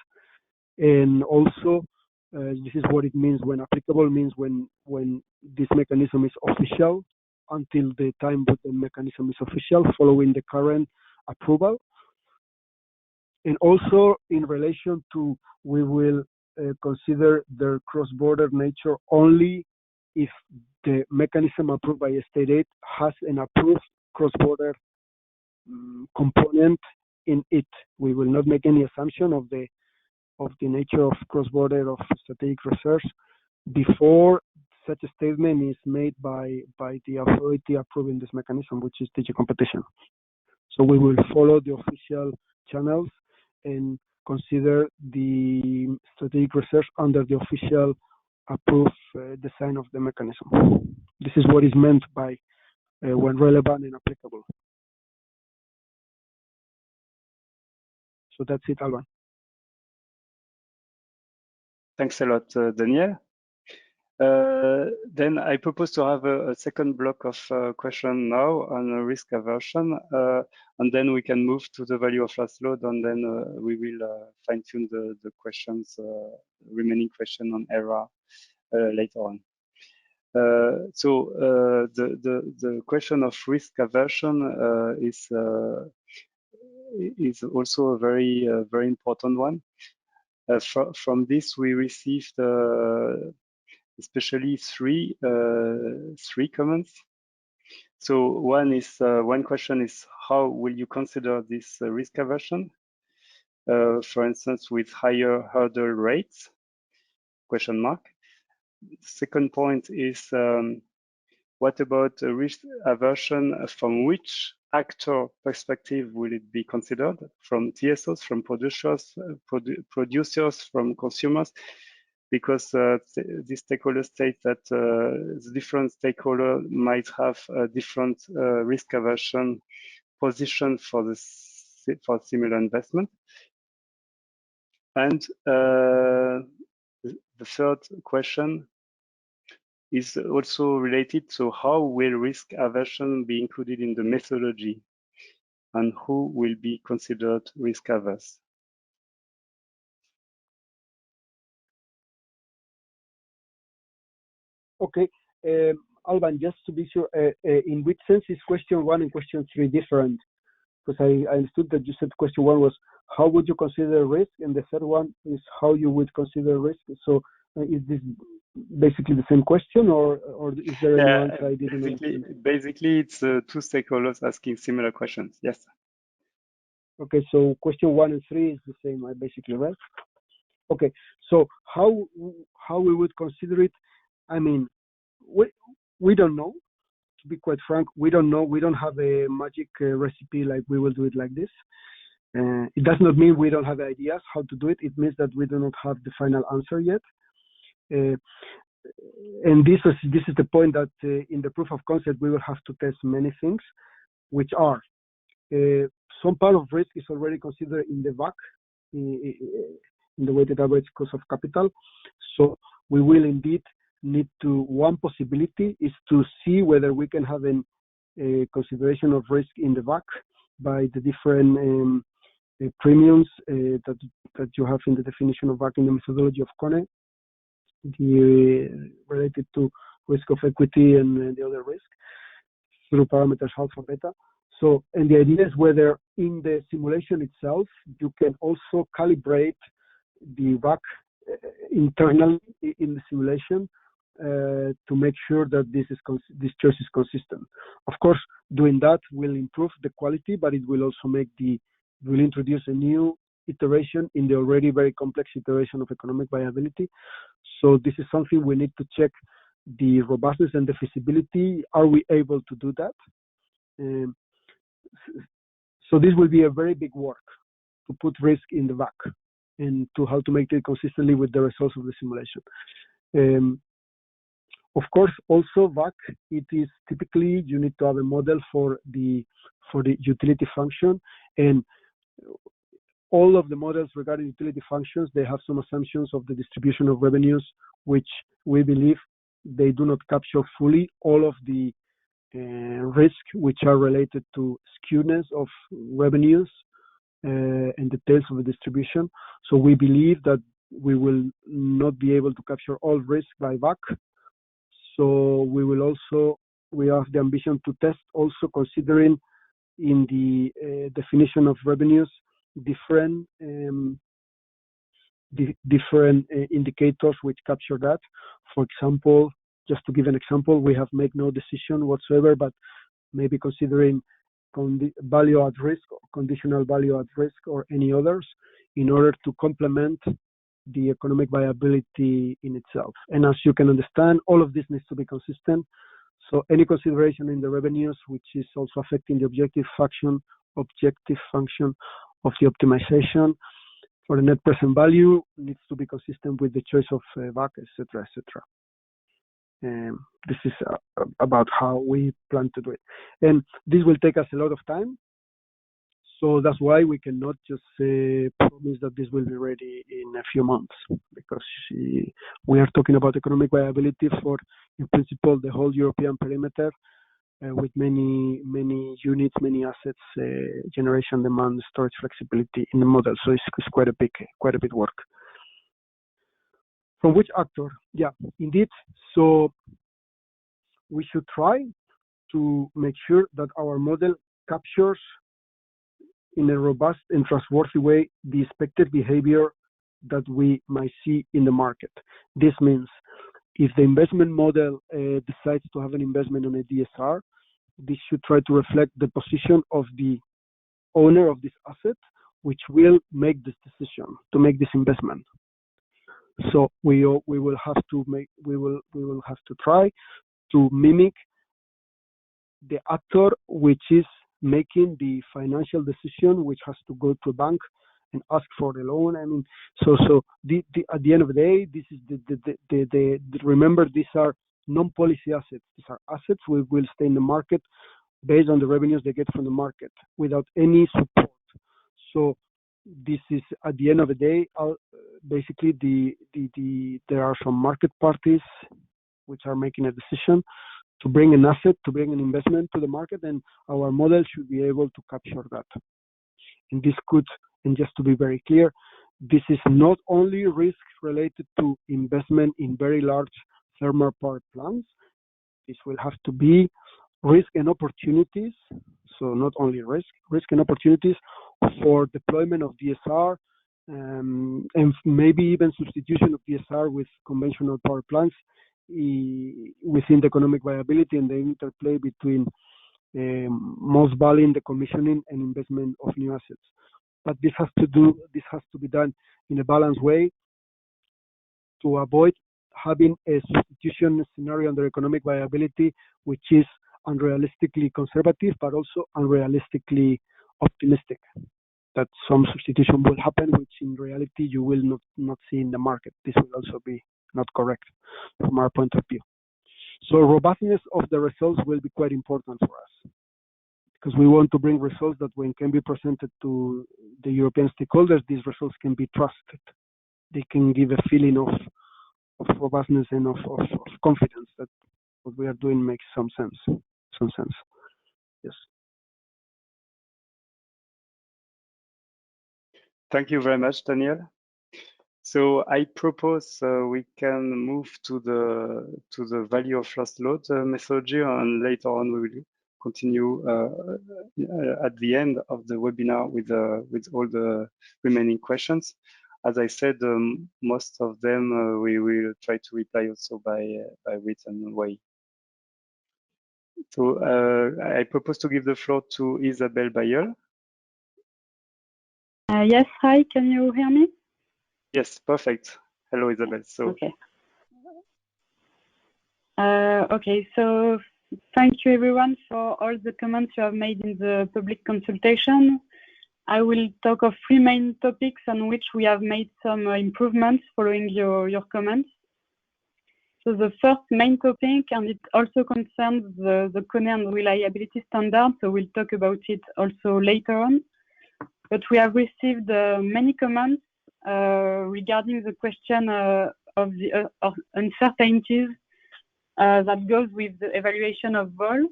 And also, this is what it means when applicable, means when this mechanism is official, until the time that the mechanism is official, following the current approval. And also in relation to, we will consider their cross-border nature only if the mechanism approved by a state aid has an approved cross-border component in it. We will not make any assumption of the nature of cross-border of strategic reserves before such a statement is made by the authority approving this mechanism, which is DG Competition. So we will follow the official channels and consider the strategic research under the official approved design of the mechanism. This is what is meant by when relevant and applicable. So that's it, Alban. Thanks a lot, Daniel. Then I propose to have a second block of questions now on risk aversion, and then we can move to the value of last load, and then we will fine-tune the questions, remaining question on ERAA later on. So the question of risk aversion is also a very very important one. From this, we received especially three comments. So one question is, how will you consider this risk aversion? For instance, with higher hurdle rates? Question mark. Second point is, what about risk aversion from which actor perspective will it be considered? From TSOs, from producers, from consumers? Because this stakeholder states that the different stakeholders might have a different risk aversion position for similar investment. And the third question is also related. So how will risk aversion be included in the methodology, and who will be considered risk averse? Okay, Alban, just to be sure, in which sense is question 1 and question 3 different? Because I understood that you said question 1 was how would you consider risk, and the third one is how you would consider risk. So is this basically the same question, or is there any nuance I didn't understand? Basically, it's two stakeholders asking similar questions. Yes. Okay, so question 1 and 3 is the same, basically, right? Okay, so how we would consider it? I mean, we don't know. To be quite frank, we don't know. We don't have a magic recipe like we will do it like this. It does not mean we don't have ideas how to do it. It means that we do not have the final answer yet. And this is the point that in the proof of concept we will have to test many things, which are some part of risk is already considered in the VAC, in the weighted average cost of capital. So we will indeed need to, one possibility is to see whether we can have a consideration of risk in the VAC by the different premiums that you have in the definition of VAC in the methodology of CONE, related to risk of equity and the other risk through parameters alpha, beta. So, and the idea is whether in the simulation itself you can also calibrate the VAC internally in the simulation to make sure that this choice is consistent. Of course, doing that will improve the quality, but it will also will introduce a new iteration in the already very complex iteration of economic viability. So this is something we need to check the robustness and the feasibility. Are we able to do that? So this will be a very big work to put risk in the VAC and to how to make it consistently with the results of the simulation. Of course, also VAC, it is typically you need to have a model for the utility function, and all of the models regarding utility functions, they have some assumptions of the distribution of revenues, which we believe they do not capture fully all of the risk which are related to skewness of revenues and details of the distribution. So we believe that we will not be able to capture all risk by VAC. So we have the ambition to test also considering in the definition of revenues different indicators which capture that. For example, just to give an example, we have made no decision whatsoever, but maybe considering value at risk or conditional value at risk or any others in order to complement the economic viability in itself. And as you can understand, all of this needs to be consistent. So any consideration in the revenues, which is also affecting the objective function of the optimization for the net present value, needs to be consistent with the choice of VAC, etc., etc. This is about how we plan to do it. And this will take us a lot of time. So that's why we cannot just promise that this will be ready in a few months, because we are talking about economic viability for, in principle, the whole European perimeter with many units, many assets, generation, demand, storage, flexibility in the model. So it's quite a bit work. From which actor? Yeah, indeed. So we should try to make sure that our model captures in a robust and trustworthy way the expected behavior that we might see in the market. This means if the investment model decides to have an investment on a DSR, this should try to reflect the position of the owner of this asset, which will make this decision to make this investment. So we will have to try to mimic the actor which is making the financial decision, which has to go to a bank and ask for the loan. I mean, so at the end of the day, this is remember, these are non-policy assets. These are assets which will stay in the market based on the revenues they get from the market without any support. So this is, at the end of the day, basically there are some market parties which are making a decision to bring an asset, to bring an investment to the market, and our model should be able to capture that. And this could, and just to be very clear, this is not only risk related to investment in very large thermal power plants. This will have to be risk and opportunities. So not only risk and opportunities for deployment of DSR, and maybe even substitution of DSR with conventional power plants within the economic viability and the interplay between most value in the commissioning and investment of new assets. But this has to be done in a balanced way to avoid having a substitution scenario under economic viability, which is unrealistically conservative, but also unrealistically optimistic. That some substitution will happen, which in reality you will not see in the market. This will also be not correct from our point of view. So robustness of the results will be quite important for us, because we want to bring results that when can be presented to the European stakeholders, these results can be trusted. They can give a feeling of robustness and of confidence that what we are doing makes some sense. Yes. Thank you very much, Daniel. So I propose we can move to the value of lost load methodology, and later on we will continue at the end of the webinar with all the remaining questions. As I said, most of them we will try to reply also by written way. So I propose to give the floor to Isabelle Bayeul. Yes, hi, can you hear me? Yes, perfect. Hello, Isabelle. So okay. Okay, so thank you everyone for all the comments you have made in the public consultation. I will talk of 3 main topics on which we have made some improvements following your comments. So the first main topic, and it also concerns the CONE and reliability standard, so we'll talk about it also later on. But we have received many comments regarding the question of the uncertainties that goes with the evaluation of VOLL.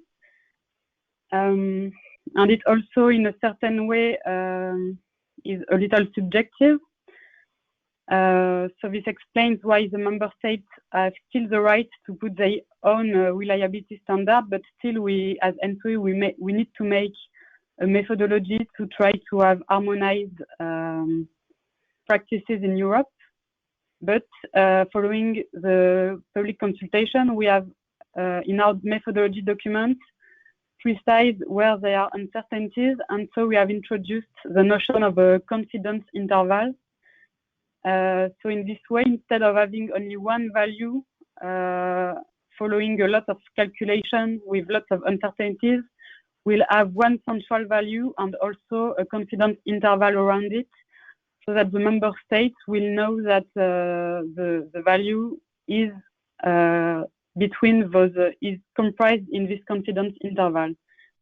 And it also, in a certain way, is a little subjective. So this explains why the member states have still the right to put their own reliability standard, but still we, as ENTSO-E, we need to make a methodology to try to have harmonized practices in Europe. But following the public consultation, we have in our methodology document precise where there are uncertainties, and so we have introduced the notion of a confidence interval. So in this way, instead of having only one value following a lot of calculation with lots of uncertainties, we'll have one central value and also a confidence interval around it, so that the member states will know that the value is between those is comprised in this confidence interval.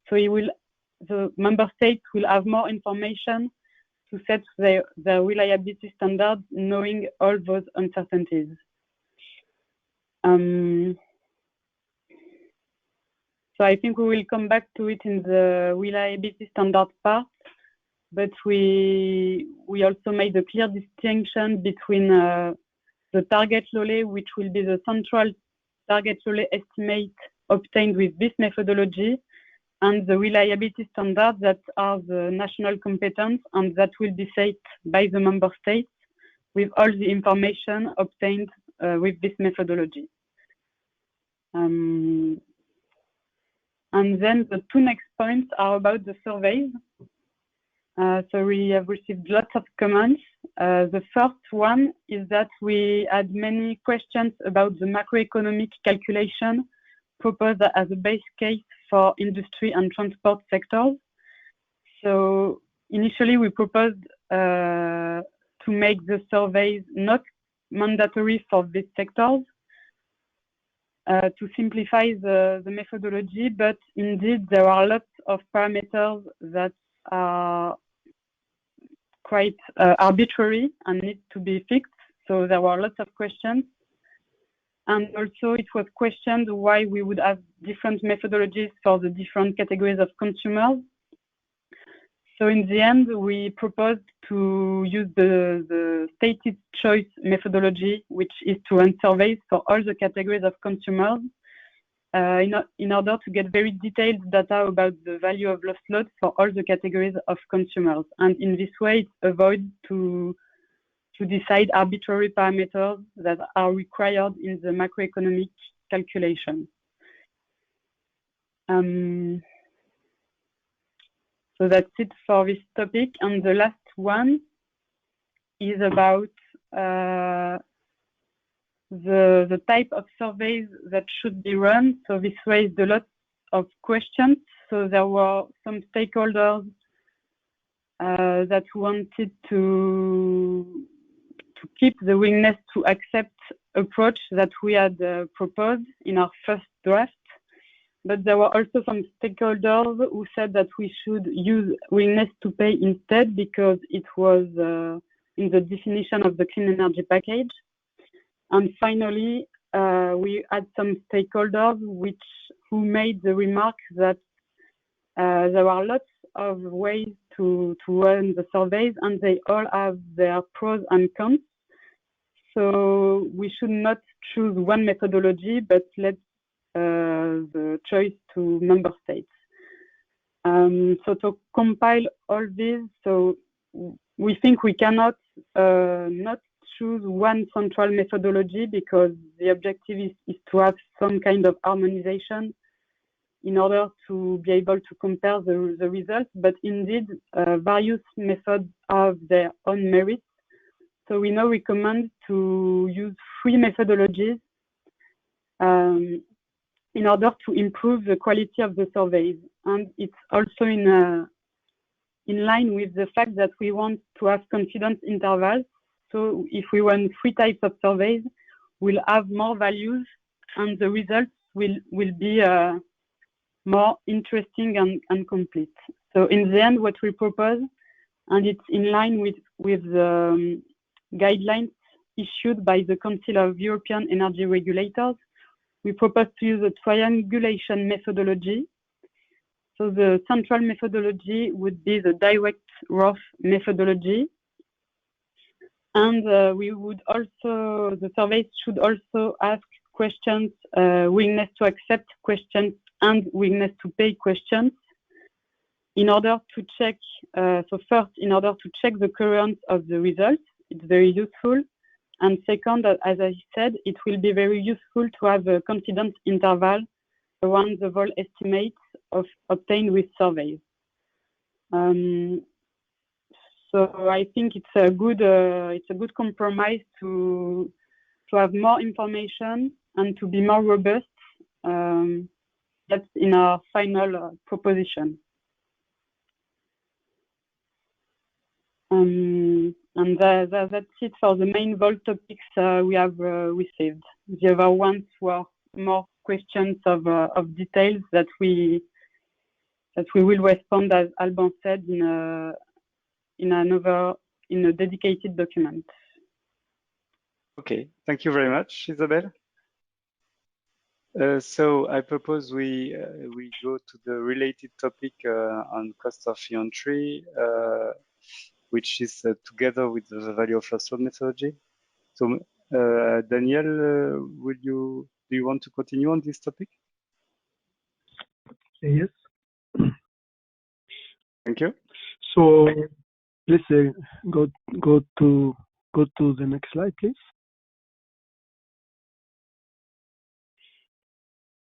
So the member states will have more information to set their reliability standards, knowing all those uncertainties. So I think we will come back to it in the reliability standard part, but we also made a clear distinction between the target LOLE, which will be the central target LOLE estimate obtained with this methodology, and the reliability standards that are the national competence and that will be set by the member states with all the information obtained with this methodology. And then the two next points are about the surveys. So we have received lots of comments. The first one is that we had many questions about the macroeconomic calculation proposed as a base case for industry and transport sectors. So initially we proposed to make the surveys not mandatory for these sectors, to simplify the methodology, but indeed there are lots of parameters that are quite arbitrary and need to be fixed. So there were lots of questions. And also it was questioned why we would have different methodologies for the different categories of consumers. So in the end, we proposed to use the stated choice methodology, which is to run surveys for all the categories of consumers in order to get very detailed data about the value of lost load for all the categories of consumers. And in this way, it avoids to decide arbitrary parameters that are required in the macroeconomic calculation. So that's it for this topic. And the last one is about the type of surveys that should be run. So this raised a lot of questions. So there were some stakeholders that wanted to keep the willingness to accept approach that we had proposed in our first draft. But there were also some stakeholders who said that we should use willingness to pay instead because it was in the definition of the clean energy package. And finally, we had some stakeholders who made the remark that there are lots of ways to run the surveys and they all have their pros and cons. So we should not choose one methodology, but let the choice to member states. So to compile all this, so we think we cannot not choose one central methodology because the objective is to have some kind of harmonization in order to be able to compare the results. But indeed, various methods have their own merits. So we now recommend to use 3 methodologies in order to improve the quality of the surveys. And it's also in line with the fact that we want to have confidence intervals. So if we run 3 types of surveys, we'll have more values and the results will be more interesting and complete. So in the end, what we propose, and it's in line with the guidelines issued by the Council of European Energy Regulators, we propose to use a triangulation methodology. So the central methodology would be the direct ROF methodology. And the surveys should also ask questions, willingness to accept questions and willingness to pay questions in order to check, so first, in order to check the coherence of the results, it's very useful. And second, as I said, it will be very useful to have a confidence interval around the VOLL estimates obtained with surveys. So I think it's a good compromise to have more information and to be more robust. That's in our final proposition. And that's it for the main VOLL topics we have received. The other ones were more questions of details that we will respond, as Alban said, in a dedicated document. Okay, thank you very much, Isabelle. So I propose we go to the related topic on cost of entry, which is together with the value of loss methodology. So Daniel, do you want to continue on this topic? Yes. Thank you. So please go to the next slide, please.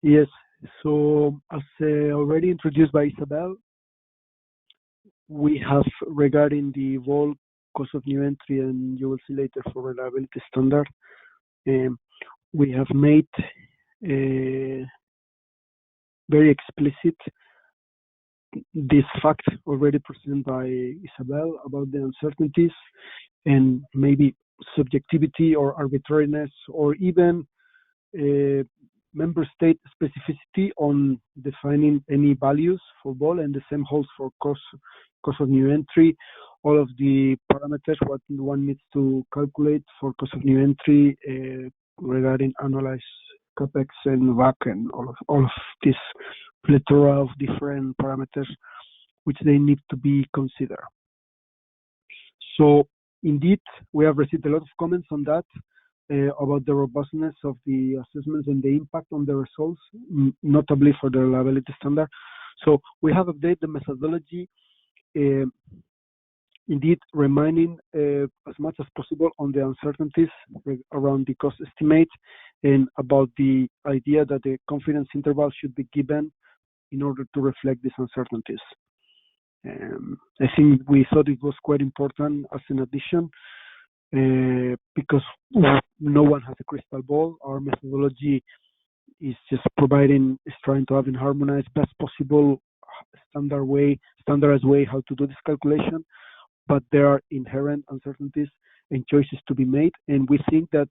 Yes. So as already introduced by Isabelle, we have regarding the VOLL cost of new entry, and you will see later for reliability standard, we have made very explicit this fact already presented by Isabelle about the uncertainties and maybe subjectivity or arbitrariness or even member state specificity on defining any values for VOLL, and the same holds for cost of new entry. All of the parameters what one needs to calculate for cost of new entry regarding analyze capex and WACC and all of this plethora of different parameters which they need to be considered. So indeed, we have received a lot of comments on that about the robustness of the assessments and the impact on the results, notably for the reliability standard. So we have updated the methodology, indeed reminding as much as possible on the uncertainties around the cost estimate and about the idea that the confidence interval should be given in order to reflect these uncertainties. I think we thought it was quite important as an addition because no one has a crystal ball. Our methodology is just trying to have in harmonized best possible standardized way how to do this calculation, but there are inherent uncertainties and choices to be made, and we think that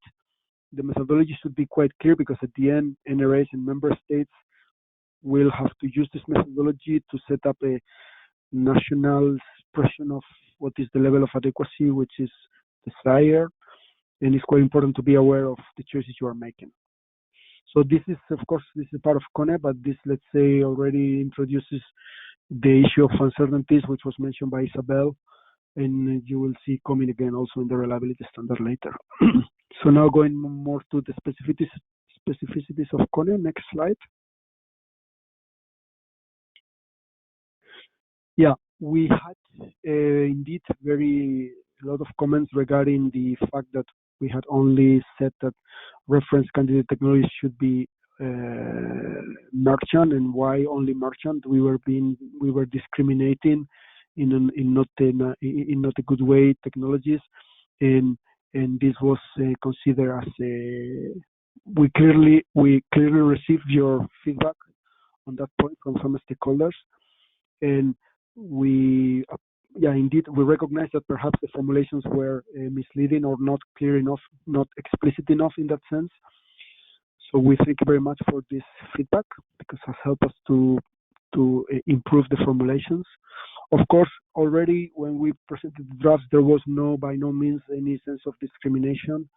the methodology should be quite clear because at the end, NRAs and member states will have to use this methodology to set up a national expression of what is the level of adequacy which is desired, and it's quite important to be aware of the choices you are making. So this is, of course, this is part of CONE, but this, let's say, already introduces the issue of uncertainties, which was mentioned by Isabelle, and you will see coming again also in the reliability standard later. So now going more to the specificities of CONE. Next slide. Yeah, we had indeed a lot of comments regarding the fact that we had only said that reference candidate technologies should be merchant, and why only merchant. We were discriminating in not a good way technologies, and this was considered as we clearly received your feedback on that point from some stakeholders, and indeed, we recognize that perhaps the formulations were misleading or not clear enough, not explicit enough in that sense. So we thank you very much for this feedback because it has helped us to improve the formulations. Of course, already when we presented the drafts, there was by no means any sense of discrimination.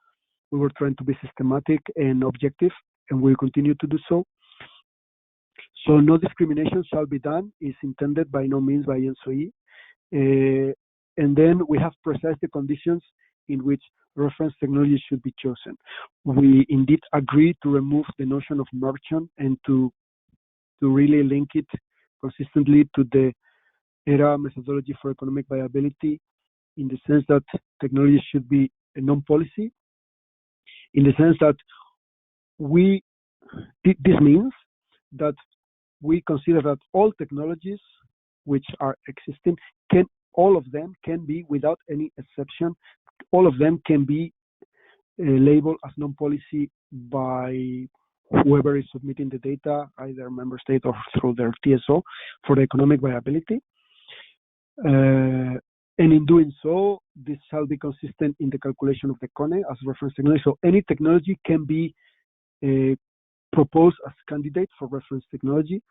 We were trying to be systematic and objective, and we'll continue to do so. So no discrimination shall be done is intended by no means by ENTSO-E. And then we have precised the conditions in which reference technology should be chosen. We indeed agree to remove the notion of merchant and to really link it consistently to the ERAA methodology for economic viability, in the sense that technology should be a non-policy, in the sense that this means that we consider that all technologies which are existing can all of them can be, without any exception, all of them can be labeled as non-policy by whoever is submitting the data, either member state or through their TSO, for the economic viability. And in doing so, this shall be consistent in the calculation of the CONE as reference technology. So any technology can be proposed as candidate for reference technology,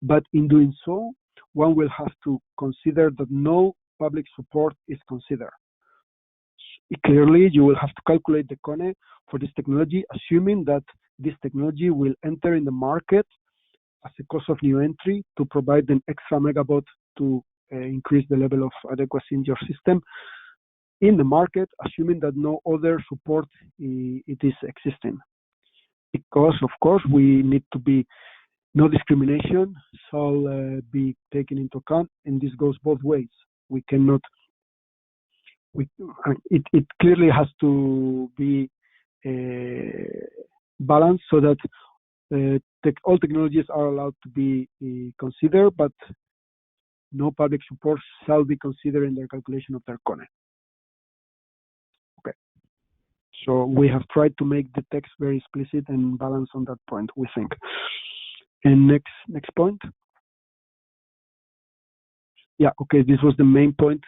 but in doing so, one will have to consider that no public support is considered. Clearly, you will have to calculate the CONE for this technology, assuming that this technology will enter in the market as a cost of new entry to provide an extra megawatt to increase the level of adequacy in your system in the market, assuming that no other support it is existing. Because, of course, we need to be no discrimination shall be taken into account, and this goes both ways. We cannot. It clearly has to be balanced so that all technologies are allowed to be considered, but no public support shall be considered in their calculation of their CONE. Okay. So we have tried to make the text very explicit and balanced on that point, we think. And next point. Yeah, okay, this was the main point.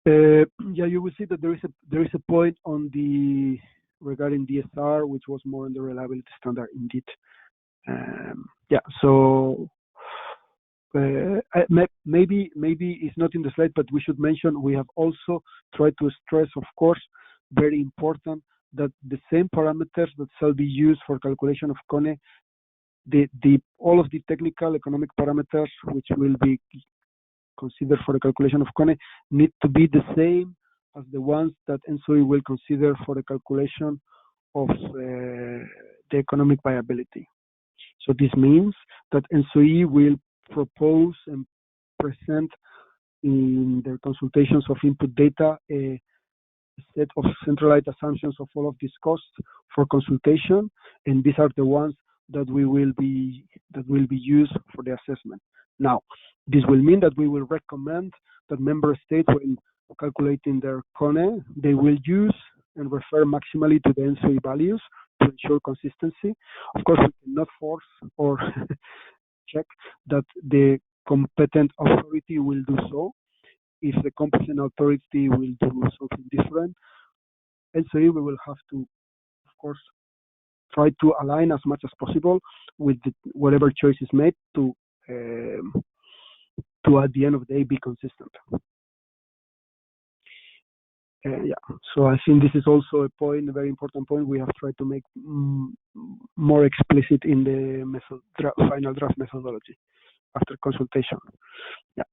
Yeah, you will see that there is a point on the regarding DSR, which was more on the reliability standard indeed. Yeah, so maybe it's not in the slide, but we should mention we have also tried to stress, of course, very important, that the same parameters that shall be used for calculation of CONE, all of the technical economic parameters which will be considered for the calculation of CONE need to be the same as the ones that ENTSO-E will consider for the calculation of the economic viability. So this means that ENTSO-E will propose and present in their consultations of input data a set of centralized assumptions of all of these costs for consultation, and these are the ones that will be used for the assessment. Now, this will mean that we will recommend that member states, when calculating their CONE, they will use and refer maximally to the ENTSO-E values to ensure consistency. Of course, we cannot force or check that the competent authority will do so. If the competent authority will do something different, ENTSO-E we will have to, of course, try to align as much as possible with whatever choice is made to at the end of the day be consistent. Yeah, so I think this is also a point, a very important point we have tried to make more explicit in the final draft methodology after consultation. Yeah.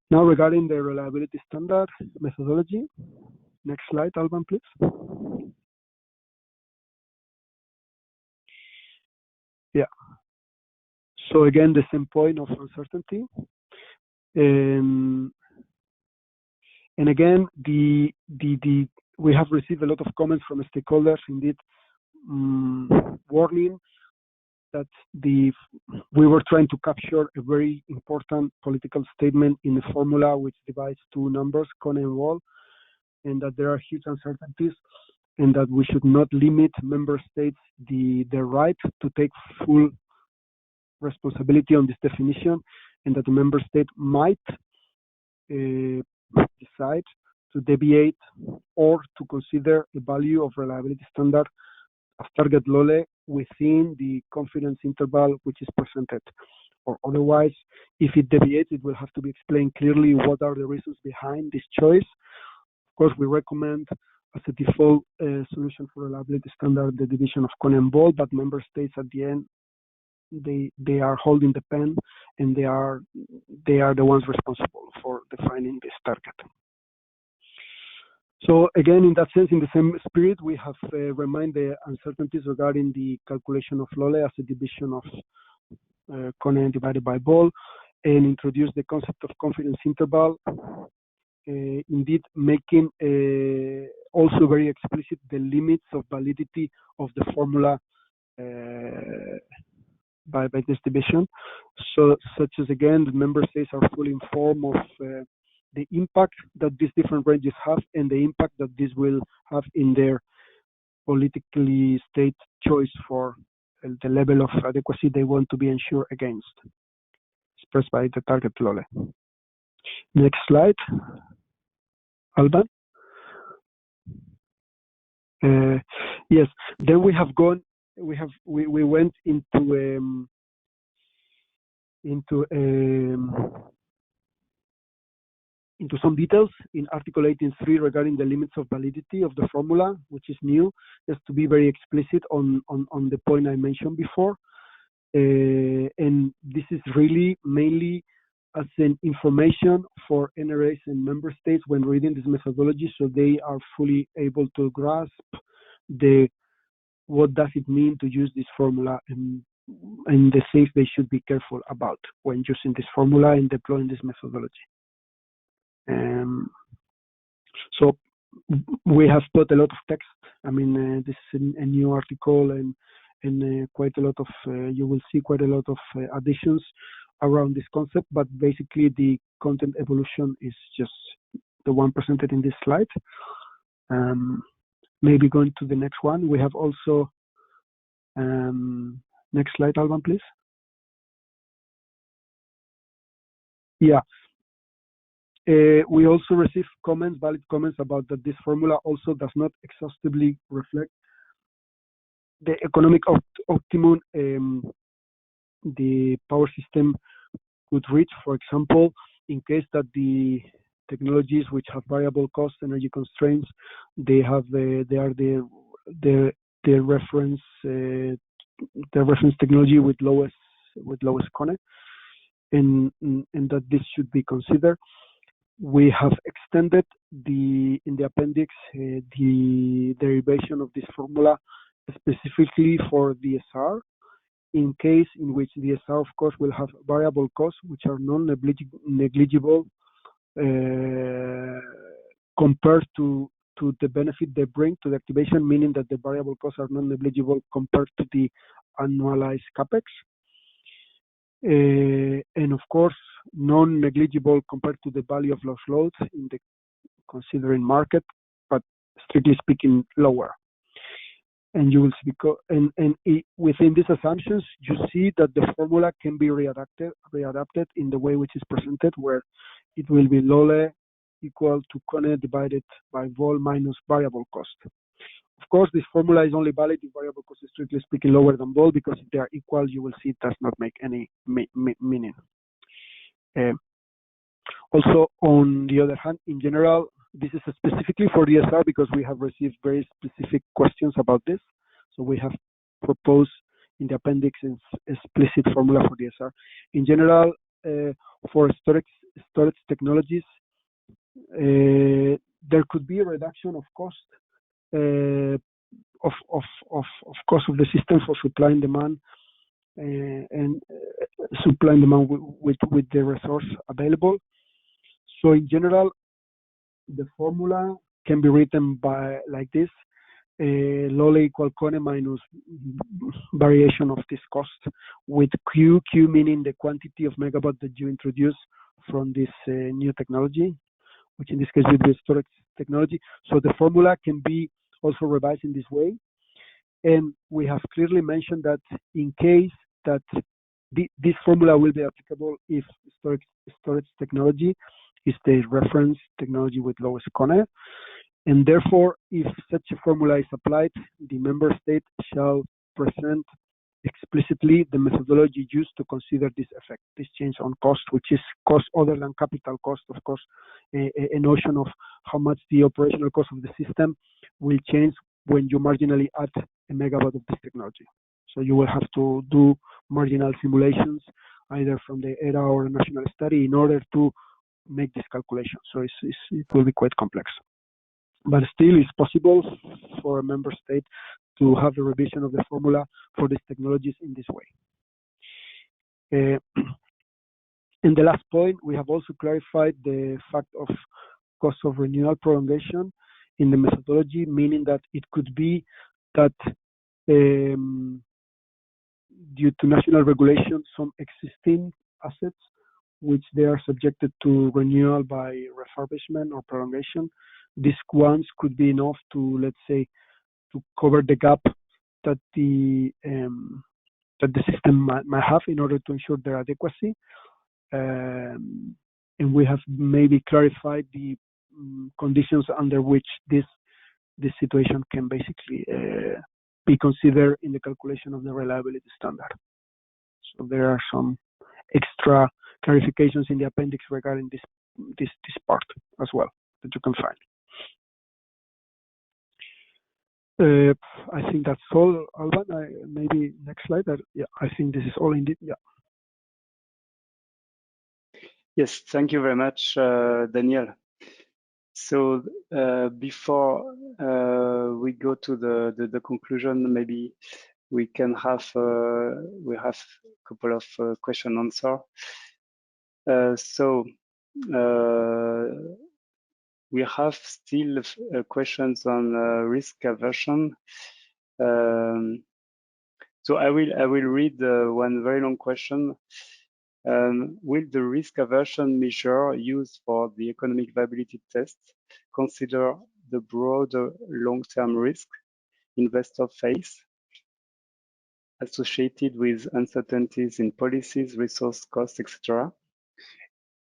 Now regarding the reliability standard methodology, next slide, Alban, please. Yeah. So again, the same point of uncertainty. And again, we have received a lot of comments from stakeholders, indeed, warning that we were trying to capture a very important political statement in a formula which divides two numbers, CONE and VOLL, and that there are huge uncertainties, and that we should not limit member states the right to take full responsibility on this definition, and that the member state might decide to deviate or to consider a value of reliability standard as target LOLE within the confidence interval which is presented. Or otherwise, if it deviates, it will have to be explained clearly what are the reasons behind this choice. Of course, we recommend as a default solution for reliability standard the division of CONE and VOLL, but member states at the end, they are holding the pen, and they are the ones responsible for defining this target. So again, in that sense, in the same spirit, we have remind the uncertainties regarding the calculation of LOLE as a division of CONE divided by VOLL, and introduce the concept of confidence interval, indeed making also very explicit the limits of validity of the formula by this division. So, such as again, the member states are fully informed of the impact that these different ranges have and the impact that this will have in their politically state choice for the level of adequacy they want to be ensured against, expressed by the target LOLE. Next slide, Alban. Yes, then we went into some details in Article 18.3 regarding the limits of validity of the formula, which is new, just to be very explicit on the point I mentioned before. And this is really mainly as an information for NRAs and member states when reading this methodology, so they are fully able to grasp what does it mean to use this formula and the things they should be careful about when using this formula and deploying this methodology. So we have put a lot of text. I mean, this is a new article, and quite a lot of you will see quite a lot of additions around this concept. But basically, the content evolution is just the one presented in this slide. Maybe going to the next one. We have also next slide, Alban, please. Yeah. We also received valid comments about that this formula also does not exhaustively reflect the economic optimum the power system could reach. For example, in case that the technologies which have variable cost energy constraints, they are the reference technology with lowest CONE, and that this should be considered. We have extended in the appendix the derivation of this formula specifically for DSR, in case in which DSR, of course, will have variable costs which are non-negligible compared to the benefit they bring to the activation, meaning that the variable costs are non-negligible compared to the annualized capex. And of course, non-negligible compared to the value of lost loads in the considering market, but strictly speaking, lower. And you will see, within these assumptions, you see that the formula can be readapted in the way which is presented, where it will be LOLE equal to CONE divided by VOLL minus variable cost. Of course, this formula is only valid if variable cost is strictly speaking lower than VOLL, because if they are equal, you will see it does not make any meaning. Also, on the other hand, in general, this is specifically for DSR because we have received very specific questions about this. So we have proposed in the appendix an explicit formula for DSR. In general, for storage technologies, there could be a reduction of cost of cost of the system for supply and demand, and supply and demand with the resource available. So in general, the formula can be written like this: LOLE equal CONE minus variation of this cost, with Q meaning the quantity of megawatt that you introduce from this new technology, which in this case would be storage technology. So the formula can be also revised in this way. And we have clearly mentioned that in case that this formula will be applicable if storage technology is the reference technology with lowest CONE. And therefore, if such a formula is applied, the member state shall present explicitly the methodology used to consider this effect, this change on cost, which is cost other than capital cost, of course, a notion of how much the operational cost of the system will change when you marginally add a megawatt of this technology. So you will have to do marginal simulations, either from the ERAA or a national study, in order to make this calculation. So it will be quite complex. But still, it's possible for a member state to have the revision of the formula for these technologies in this way. In the last point, we have also clarified the fact of cost of renewal prolongation in the methodology, meaning that it could be that due to national regulation, some existing assets which they are subjected to renewal by refurbishment or prolongation. These ones could be enough to, let's say, to cover the gap that the system might have in order to ensure their adequacy. And we have maybe clarified the conditions under which this situation can basically be considered in the calculation of the reliability standard. So there are some extra clarifications in the appendix regarding this part as well that you can find. I think that's all, Alban. Maybe next slide. Yeah, I think this is all indeed. Yeah. Yes, thank you very much, Daniel. So before we go to the conclusion, maybe we can have we have a couple of question answer. So we have still questions on risk aversion. So I will read one very long question. Will the risk aversion measure used for the economic viability test consider the broader long-term risk investors face associated with uncertainties in policies, resource costs, etc.,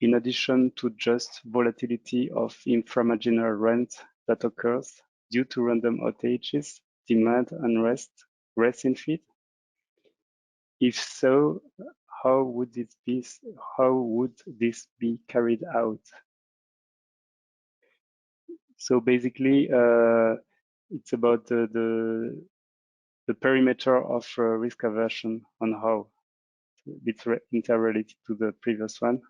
in addition to just volatility of inframarginal rent that occurs due to random outages, demand unrest, rest in feed? If so, how would this be carried out? So basically, it's about the perimeter of risk aversion on how it's interrelated to the previous one.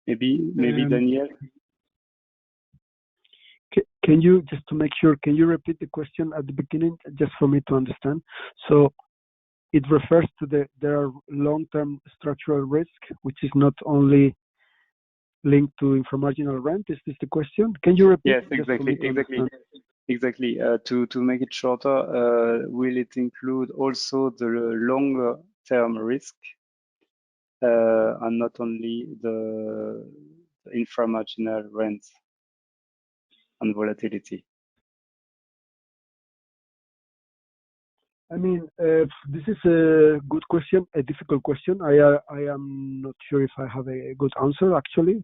Maybe Daniel. Can you, just to make sure, can you repeat the question at the beginning, just for me to understand? So it refers to there are long-term structural risk, which is not only linked to inframarginal rent. Is this the question? Can you repeat? Yes, exactly. To make it shorter, will it include also the longer-term risk and not only the inframarginal rent and volatility? I mean, this is a good question, a difficult question. I am not sure if I have a good answer, actually.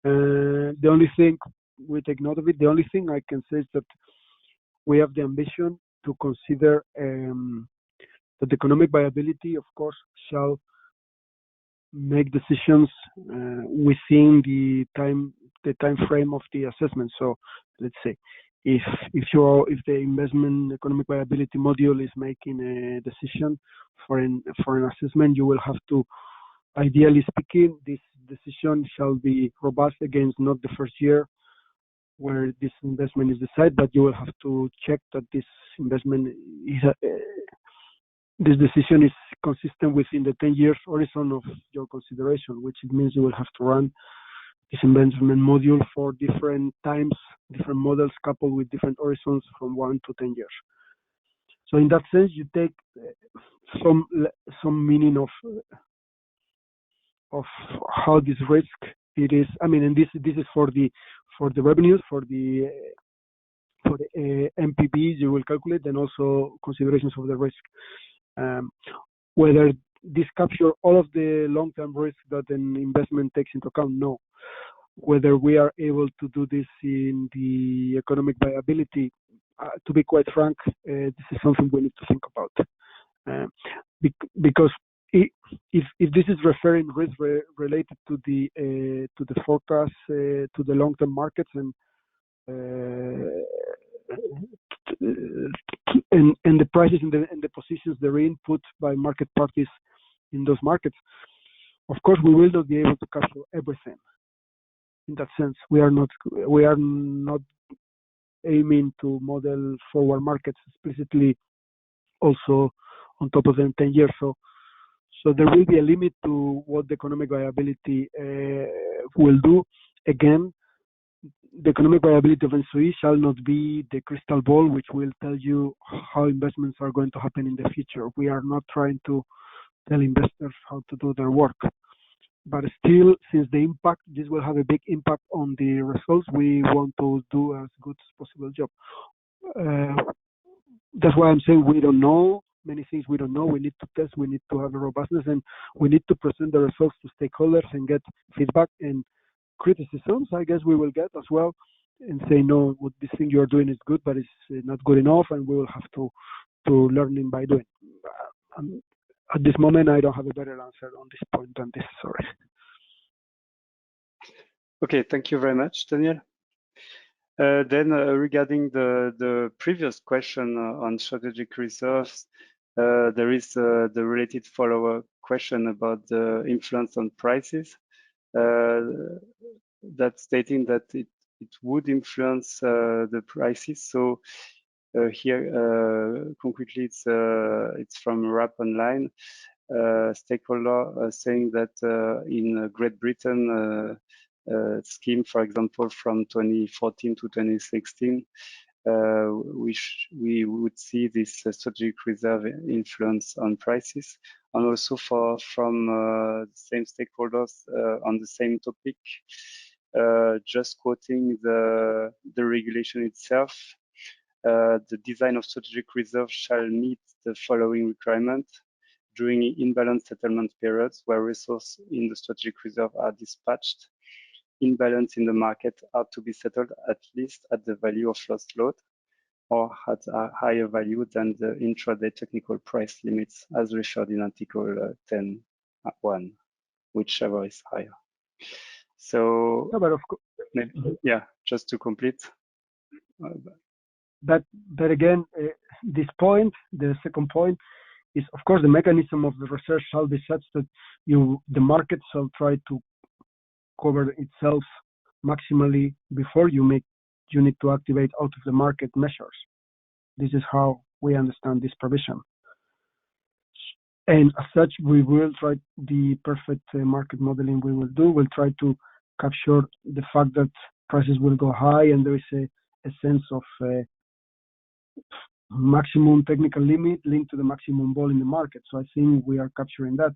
The only thing, we take note of it, the only thing I can say is that we have the ambition to consider that the economic viability, of course, shall make decisions within the time frame of the assessment. So let's say if the investment economic viability module is making a decision for an assessment, you will have to, ideally speaking, this decision shall be robust against not the first year where this investment is decided, but you will have to check that this investment is this decision is consistent within the 10 years horizon of your consideration, which it means you will have to run this investment module for different times, different models coupled with different horizons from 1 to 10 years. So in that sense, you take some meaning of how this risk it is. I mean, and this is for the revenues, for the MPVs you will calculate, and also considerations of the risk. Whether this capture all of the long-term risk that an investment takes into account, no. Whether we are able to do this in the economic viability, to be quite frank, this is something we need to think about. Because if this is referring risk related to the forecast, to the long-term markets and the prices and the positions they're in put by market parties in those markets, of course we will not be able to capture everything. In that sense, we are not aiming to model forward markets explicitly also on top of them 10 years. So there will be a limit to what the economic viability will do. Again, the economic viability of ENTSO-E shall not be the crystal ball which will tell you how investments are going to happen in the future. We are not trying to tell investors how to do their work. But still, since this will have a big impact on the results, we want to do as good as possible job. That's why I'm saying we don't know many things. We don't know. We need to test. We need to have a robustness, and we need to present the results to stakeholders and get feedback and criticisms. I guess we will get as well, and say no, what this thing you're doing is good, but it's not good enough, and we will have to learn by doing. At this moment, I don't have a better answer on this point than this. Sorry. Okay, thank you very much, Daniel. Then regarding the previous question on strategic reserves, there is the related follow-up question about the influence on prices. That's stating that it would influence the prices. So here, concretely, it's from RAP Online. Stakeholder saying that in Great Britain scheme, for example, from 2014 to 2016, we would see this strategic reserve influence on prices, and also from the same stakeholders on the same topic, just quoting the regulation itself. The design of strategic reserve shall meet the following requirement during imbalance settlement periods where resources in the strategic reserve are dispatched. Imbalance in the market are to be settled at least at the value of lost load or at a higher value than the intraday technical price limits as referred in Article 10.1, whichever is higher. So, no, but of course, yeah, just to complete. But again, this point, the second point, is of course the mechanism of the research shall be such that the market shall try to cover itself maximally before you need to activate out of the market measures. This is how we understand this provision. And as such, we will try the perfect market modeling we will do. We'll try to capture the fact that prices will go high and there is a sense of maximum technical limit linked to the maximum vol in the market. So I think we are capturing that.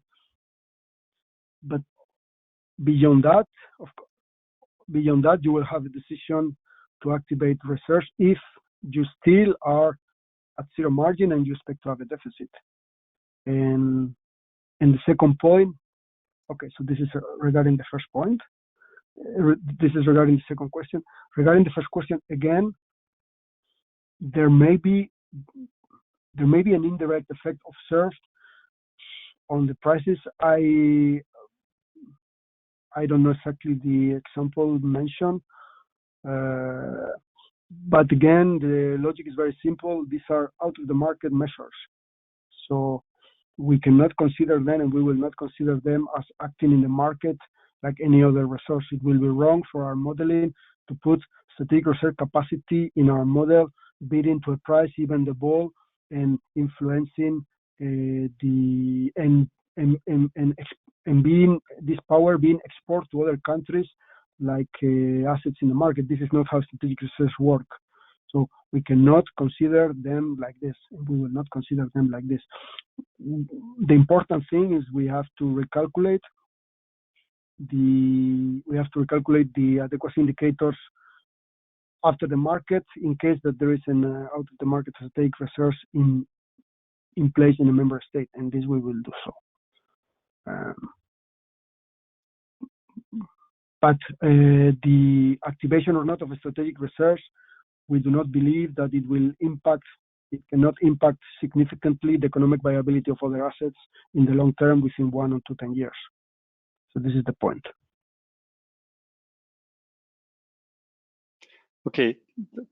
But beyond that, you will have a decision to activate research if you still are at zero margin and you expect to have a deficit. And the second point, okay, so this is regarding the first point. This is regarding the second question. Regarding the first question, again, there may be an indirect effect observed on the prices. I don't know exactly the example mentioned, but again, the logic is very simple. These are out of the market measures. So we cannot consider them, and we will not consider them as acting in the market like any other resource. It will be wrong for our modeling to put strategic reserve capacity in our model, bidding to a price, even the VOLL, and influencing and being this power being exported to other countries like assets in the market. This is not how strategic research work. So we cannot consider them like this, and we will not consider them like this. The important thing is we have to recalculate the adequacy indicators after the market in case that there is an out of the market strategic reserves in place in a member state, and this we will do so. But the activation or not of a strategic reserve, we do not believe that it cannot impact significantly the economic viability of other assets in the long term within 1 or 2 10 years. So this is the point. Okay,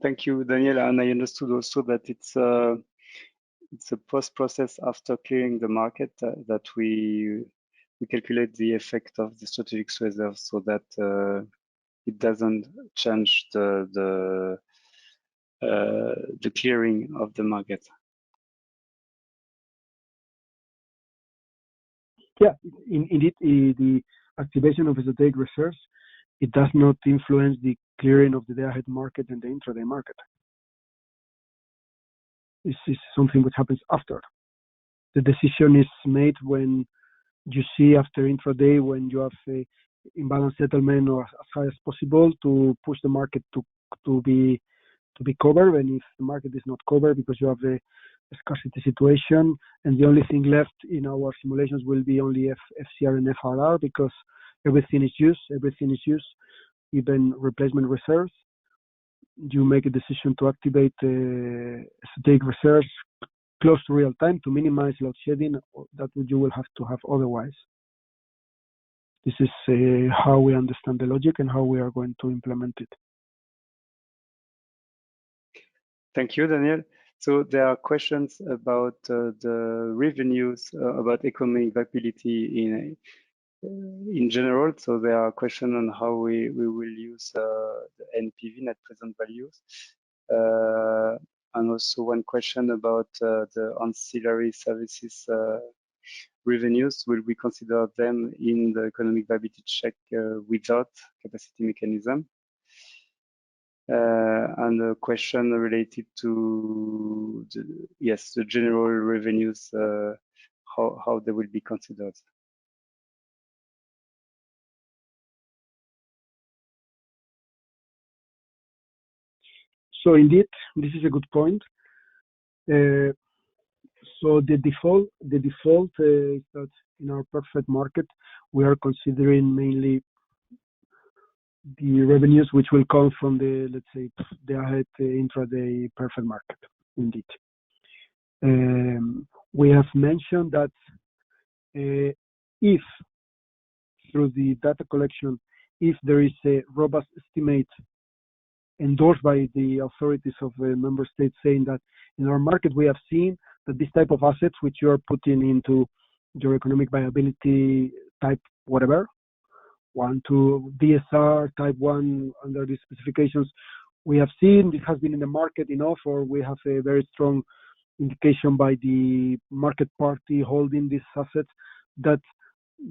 thank you, Daniel. And I understood also that it's a post-process after clearing the market that we calculate the effect of the strategic reserve so that it doesn't change the clearing of the market. Yeah, indeed, the activation of strategic reserves, it does not influence the clearing of the day-ahead market and the intraday market. This is something which happens after. The decision is made when you see after intraday, when you have a imbalance settlement or as high as possible to push the market to be covered, and if the market is not covered because you have a scarcity situation, and the only thing left in our simulations will be only FCR and FRR because everything is used, even replacement reserves. You make a decision to activate strategic reserves close to real time to minimize load shedding that you will have to have otherwise. This is how we understand the logic and how we are going to implement it. Thank you, Daniel. So there are questions about the revenues, about economic viability in general. So there are questions on how we will use the NPV, net present values. And also one question about the ancillary services revenues. Will we consider them in the economic viability check without capacity mechanism? And a question related to the general revenues, how they will be considered. So indeed, this is a good point. So the default is that in our perfect market, we are considering mainly the revenues which will come from the, let's say, the ahead intraday perfect market. Indeed, we have mentioned that if through the data collection, if there is a robust estimate endorsed by the authorities of the member states saying that in our market we have seen that this type of assets which you are putting into your economic viability type whatever, 1, 2, DSR type 1 under these specifications, we have seen this has been in the market enough, or we have a very strong indication by the market party holding these assets that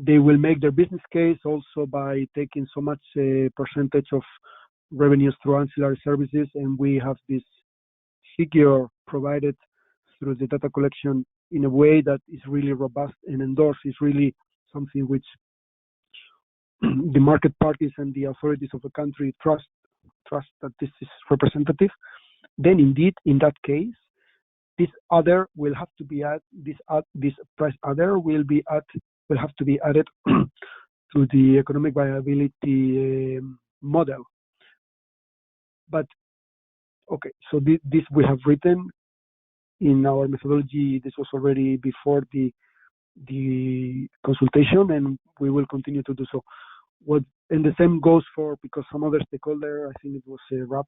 they will make their business case also by taking so much percentage of revenues through ancillary services, and we have this figure provided through the data collection in a way that is really robust and endorsed, is really something which the market parties and the authorities of the country trust that this is representative, then indeed in that case this other will have to be added, this price other will have to be added to the economic viability model. But okay, so this we have written in our methodology. This was already before the consultation, and we will continue to do so. And the same goes for, because some other stakeholder, I think it was RAP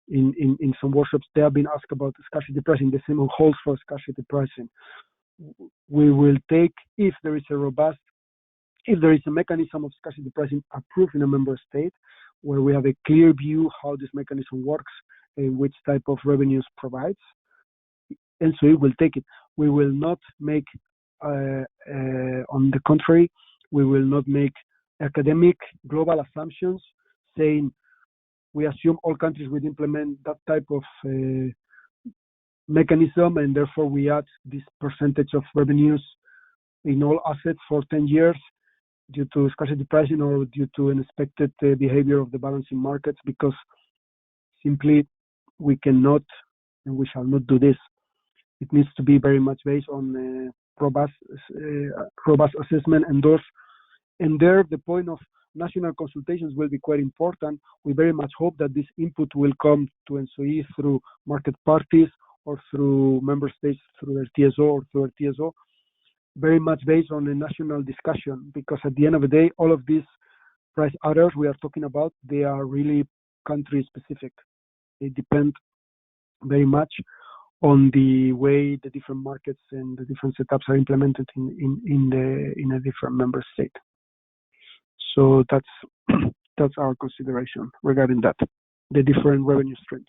in some workshops, they have been asked about scarcity pricing. The same holds for scarcity pricing. We will take, if there is a mechanism of scarcity pricing approved in a member state, where we have a clear view how this mechanism works and which type of revenues provides, and so it will take it. We will not make, on the contrary, we will not make academic global assumptions saying we assume all countries will implement that type of mechanism, and therefore we add this percentage of revenues in all assets for 10 years due to scarcity pricing or due to unexpected behavior of the balancing markets, because simply we cannot and we shall not do this. It needs to be very much based on robust assessment endorsed. And there, the point of national consultations will be quite important. We very much hope that this input will come to ENTSO-E through market parties or through member states through their TSO or through their TSO, very much based on a national discussion, because at the end of the day, all of these price adders we are talking about, they are really country specific. They depend very much on the way the different markets and the different setups are implemented in a different member state. So that's our consideration regarding that, the different revenue streams.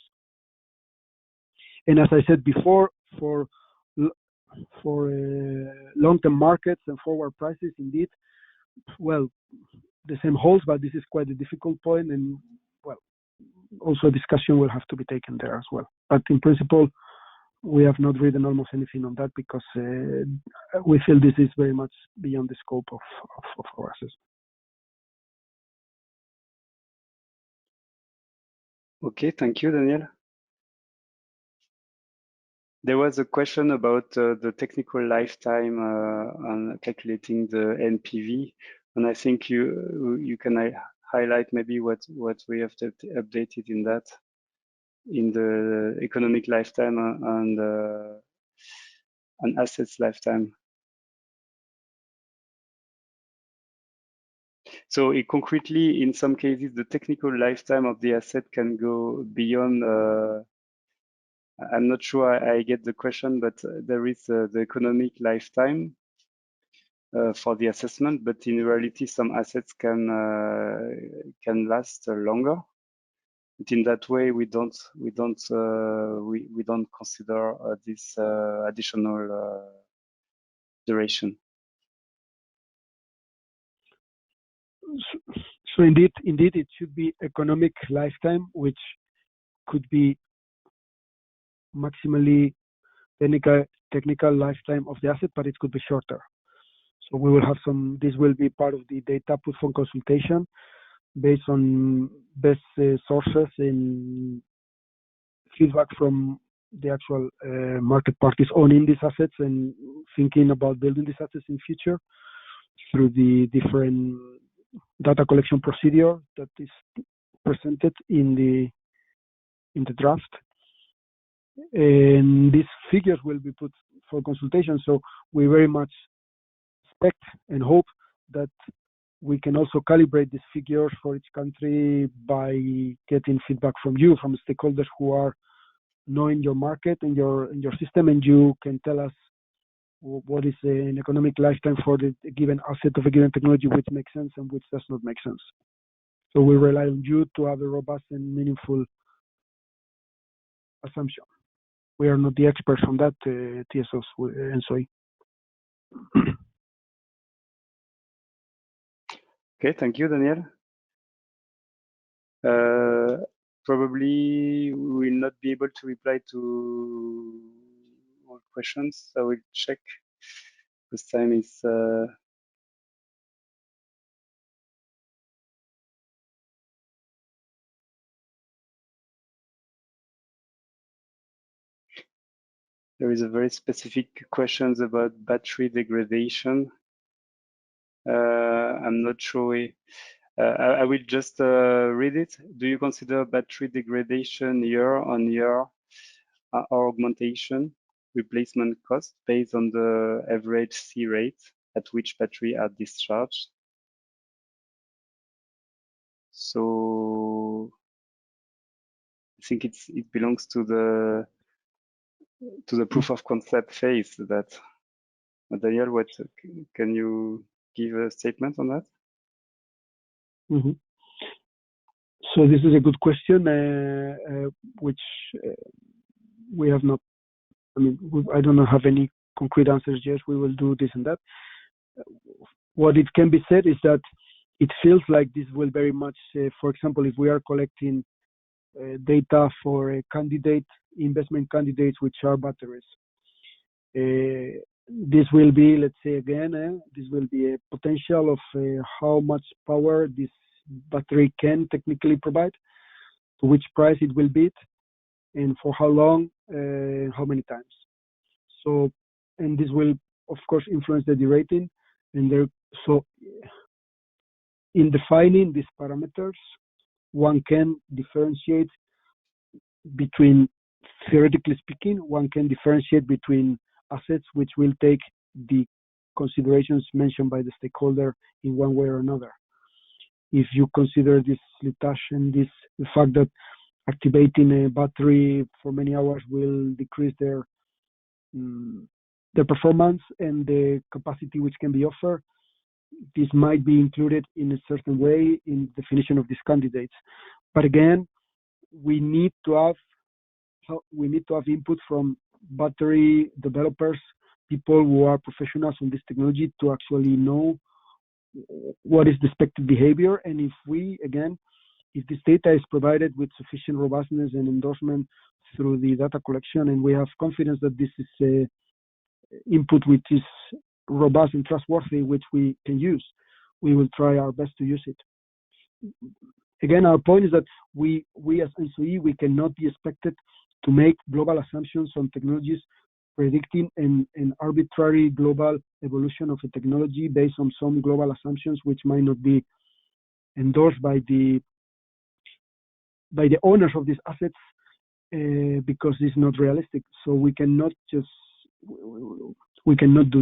And as I said before, for long-term markets and forward prices, indeed, well, the same holds, but this is quite a difficult point. And well, also a discussion will have to be taken there as well. But in principle, we have not written almost anything on that because we feel this is very much beyond the scope of our assessment. Okay, thank you, Daniel. There was a question about the technical lifetime on calculating the NPV, and I think you can highlight maybe what we have updated in that, in the economic lifetime and assets lifetime. So concretely, in some cases, the technical lifetime of the asset can go beyond. I'm not sure I get the question, but there is the economic lifetime for the assessment, but in reality, some assets can last longer. But in that way, we don't consider this additional duration. So indeed, it should be economic lifetime, which could be maximally technical lifetime of the asset, but it could be shorter. So we will have this will be part of the data put for consultation based on best sources and feedback from the actual market parties owning these assets and thinking about building these assets in future through the different data collection procedure that is presented in the draft. And these figures will be put for consultation. So we very much expect and hope that we can also calibrate these figures for each country by getting feedback from you, from stakeholders who are knowing your market and your system, and you can tell us what is an economic lifetime for the given asset of a given technology, which makes sense and which does not make sense. So we rely on you to have a robust and meaningful assumption. We are not the experts on that, TSOs and ENTSO-E. Okay, thank you, Daniel. Probably we will not be able to reply to all questions. I will check. This time is there is a very specific questions about battery degradation. I'm not sure. I will just read it. Do you consider battery degradation year on year or augmentation replacement cost based on the average C rate at which battery are discharged? So I think it belongs to the proof of concept phase. That Daniel, what can you give a statement on that? Mm-hmm. So this is a good question, which we have not. I mean, I don't have any concrete answers yet. We will do this and that. What it can be said is that it feels like this will very much, for example, if we are collecting data for investment candidates, which are batteries. This will be, let's say again, this will be a potential of how much power this battery can technically provide, to which price it will beat, and for how long, how many times. So, and this will, of course, influence the derating. And so, in defining these parameters, one can differentiate between, theoretically speaking, one can differentiate between assets which will take the considerations mentioned by the stakeholder in one way or another. If you consider this slitage and the fact that activating a battery for many hours will decrease their performance and the capacity which can be offered, this might be included in a certain way in the definition of these candidates. But again, we need to have input from battery developers, people who are professionals on this technology, to actually know what is the expected behavior. And if we, again, if this data is provided with sufficient robustness and endorsement through the data collection, and we have confidence that this is input which is robust and trustworthy, which we can use, we will try our best to use it. Again, our point is that we as ENTSO-E, we cannot be expected to make global assumptions on technologies predicting an arbitrary global evolution of a technology based on some global assumptions which might not be endorsed by the owners of these assets because it's not realistic. So we cannot do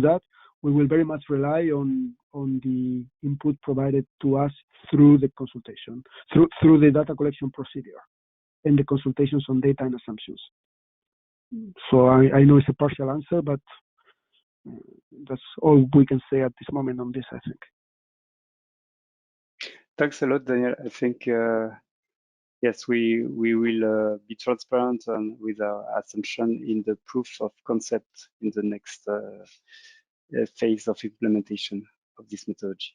that. We will very much rely on the input provided to us through the consultation, through the data collection procedure and the consultations on data and assumptions. So I know it's a partial answer, but that's all we can say at this moment on this, I think. Thanks a lot, Daniel. I think, yes, we will be transparent with our assumption in the proof of concept in the next phase of implementation of this methodology.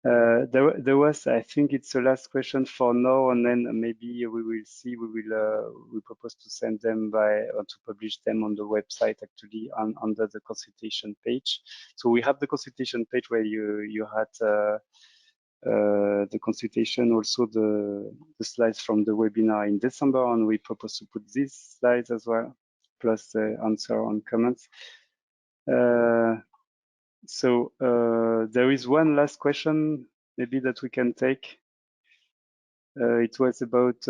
There was, I think it's the last question for now, and then maybe we will see. We propose to send them or to publish them on the website actually under the consultation page. So we have the consultation page where you had the consultation, also the slides from the webinar in December, and we propose to put these slides as well, plus the answer on comments. So there is one last question maybe that we can take. It was about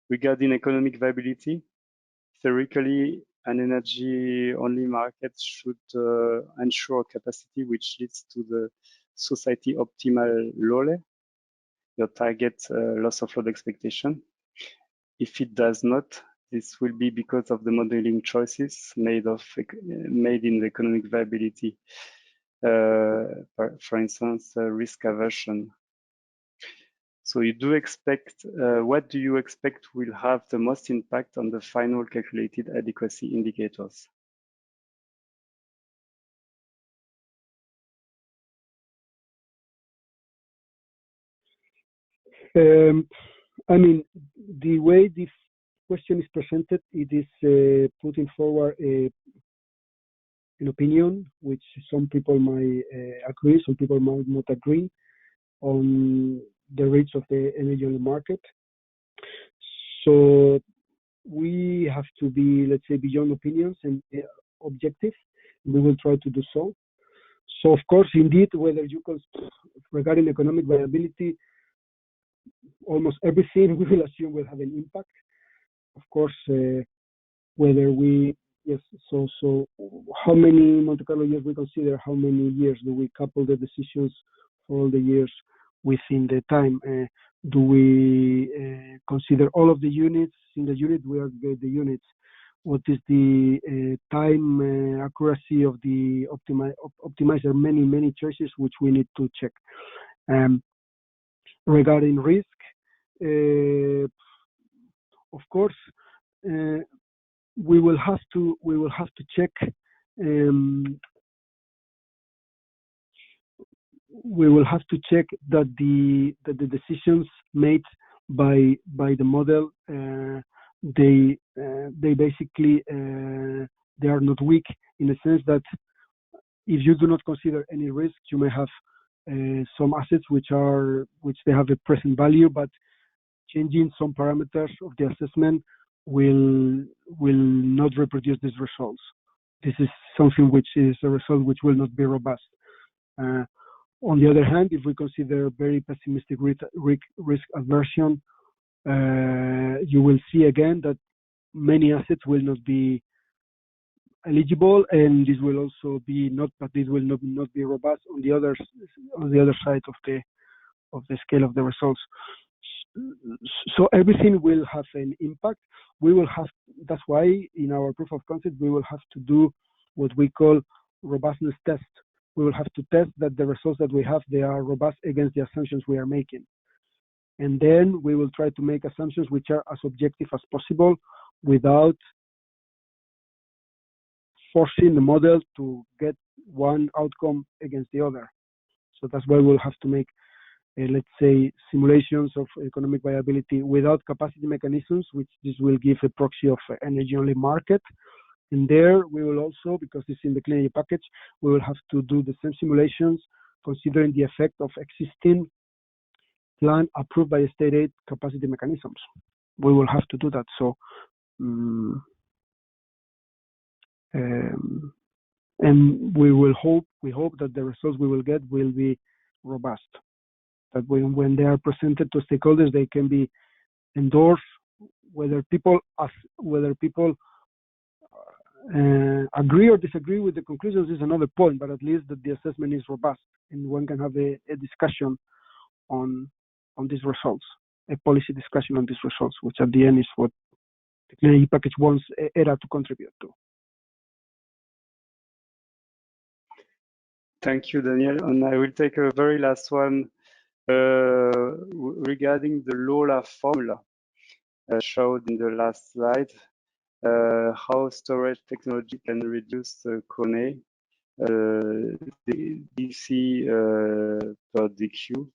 regarding economic viability. Theoretically, an energy-only market should ensure capacity which leads to the society optimal LOLE, your target loss of load expectation. If it does not, this will be because of the modeling choices made in the economic viability. For instance, risk aversion. So you do expect, what do you expect will have the most impact on the final calculated adequacy indicators? I mean, the way this question is presented, it is putting forward an opinion, which some people might agree, some people might not agree on the rates of the energy on the market. So we have to be, let's say, beyond opinions and objective. We will try to do so. So of course, indeed, whether you can, regarding economic viability, almost everything we will assume will have an impact. Of course, whether we, yes, so how many Monte Carlo years we consider, how many years do we couple the decisions for all the years within the time? Do we consider all of the units? In the unit, we aggregate the units. What is the time accuracy of the optimizer? Many choices which we need to check. Regarding risk, of course, we will have to check. We will have to check that the decisions made by the model, they basically they are not weak, in the sense that if you do not consider any risk, you may have some assets which they have a present value, but changing some parameters of the assessment will not reproduce these results. This is something which is a result which will not be robust. On the other hand, if we consider very pessimistic risk aversion, you will see again that many assets will not be eligible, and this will also be this will not be robust on the other side of the scale of the results. So everything will have an impact. We will have, that's why in our proof of concept we will have to do what we call robustness test. We will have to test that the results that we have, they are robust against the assumptions we are making. And then we will try to make assumptions which are as objective as possible without forcing the model to get one outcome against the other. So that's why we'll have to make let's say, simulations of economic viability without capacity mechanisms, which this will give a proxy of energy-only market. And there we will also, because it's in the clean energy package, we will have to do the same simulations considering the effect of existing plan approved by state aid capacity mechanisms. We will have to do that. So, and we hope that the results we will get will be robust. That when they are presented to stakeholders, they can be endorsed. Whether people agree or disagree with the conclusions is another point, but at least that the assessment is robust and one can have a discussion on these results, a policy discussion on these results, which at the end is what the clean energy package wants ERA to contribute to. Thank you, Daniel. And I will take a very last one regarding the LOLA formula showed in the last slide. How storage technology can reduce KONE, the DC per DQ.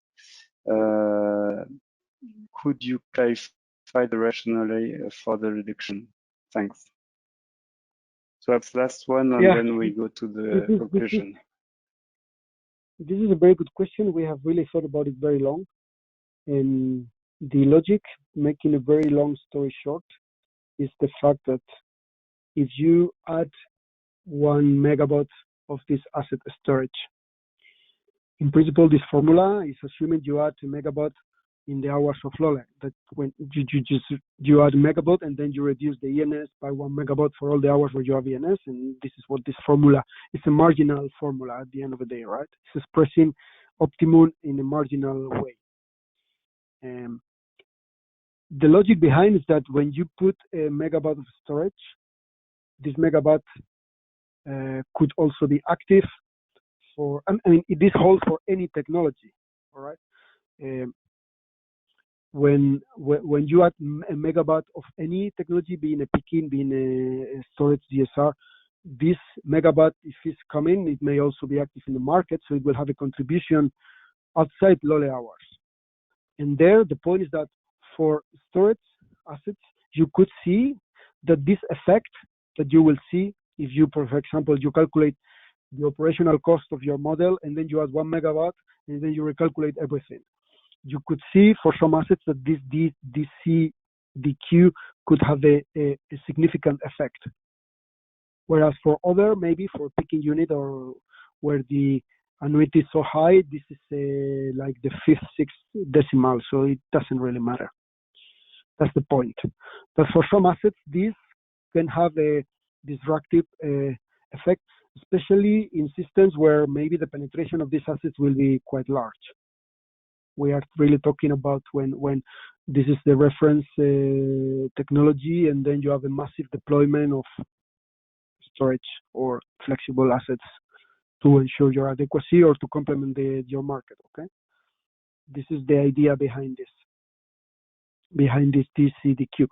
Could you clarify the rationale for the reduction? Thanks. So that's the last one, and then we go to the conclusion. This is a very good question. We have really thought about it very long. And the logic, making a very long story short, is the fact that if you add 1 megawatt of this asset storage, in principle, this formula is assuming you add a megawatt in the hours of LOLE. That when you add a megawatt and then you reduce the ENS by 1 megawatt for all the hours where you have ENS, and this is what this formula is, a marginal formula at the end of the day, right? It's expressing optimum in a marginal way. The logic behind is that when you put a megawatt of storage, this megawatt could also be active for, I mean, this holds for any technology, all right? When you add a megawatt of any technology, being a peaking, being a storage DSR, this megawatt, if it's coming, it may also be active in the market, so it will have a contribution outside LOLE hours. And there, the point is that for storage assets, you could see that this effect that you will see if you, for example, you calculate the operational cost of your model and then you add 1 megawatt and then you recalculate everything. You could see for some assets that this DC DQ could have a significant effect. Whereas for other, maybe for peaking unit or where the annuity is so high, this is like the 5th, 6th decimal, so it doesn't really matter. That's the point. But for some assets, this can have a disruptive effect, especially in systems where maybe the penetration of these assets will be quite large. We are really talking about when this is the reference technology, and then you have a massive deployment of storage or flexible assets to ensure your adequacy or to complement your market. Okay, this is the idea behind this DCDQ.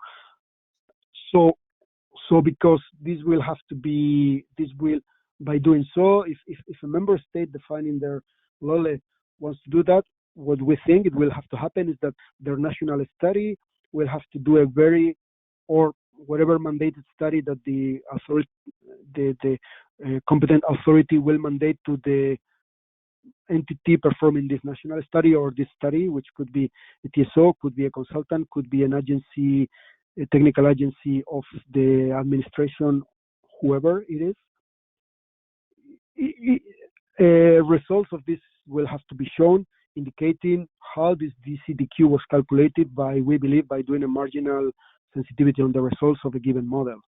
So because this will have to be, by doing so, if a member state defining their LOLE wants to do that, what we think it will have to happen is that their national study will have to do or whatever mandated study that the authority, the competent authority will mandate to the entity performing this national study or this study, which could be a TSO, could be a consultant, could be an agency, a technical agency of the administration, whoever it is. Results of this will have to be shown, indicating how this DCDQ was calculated we believe, by doing a marginal sensitivity on the results of a given model.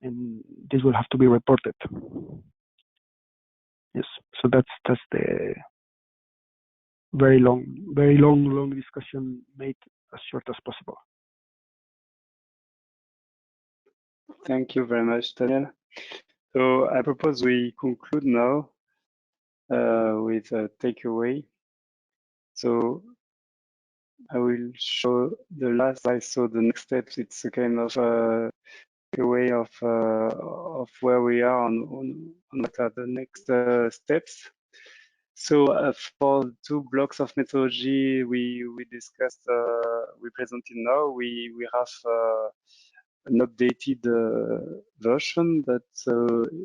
And this will have to be reported. Yes, so that's the very long discussion made as short as possible. Thank you very much, Daniel. So I propose we conclude now with a takeaway. So I will show the last slide. So the next steps, it's a kind of a way of where we are on what are the next steps. So for 2 blocks of methodology we discussed, we presented now, we have an updated version that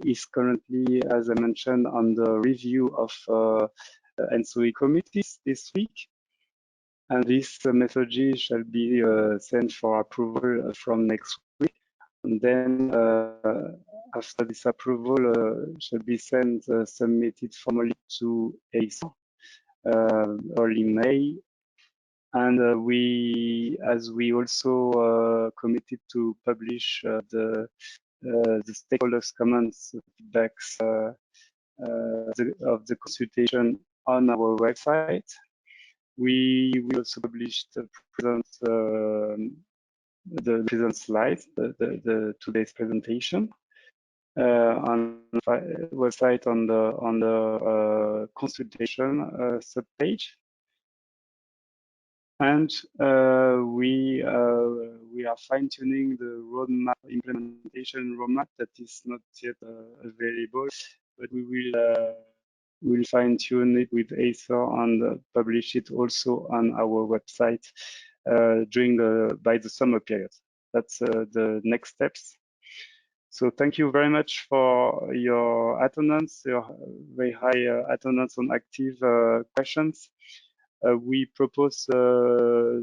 is currently, as I mentioned, on the review of ENTSO-E committees this week. And this methodology shall be sent for approval from next week. And then after this approval shall be submitted formally to ESA early May. And as we also committed to publish the stakeholders' comments, feedbacks of the consultation on our website. We also published the present slides, the today's presentation on the website on the consultation subpage. And we are fine-tuning the roadmap, implementation roadmap that is not yet available, but we will fine-tune it with ESA and publish it also on our website by the summer period. That's the next steps. So thank you very much for your attendance, your very high attendance on active questions. We propose,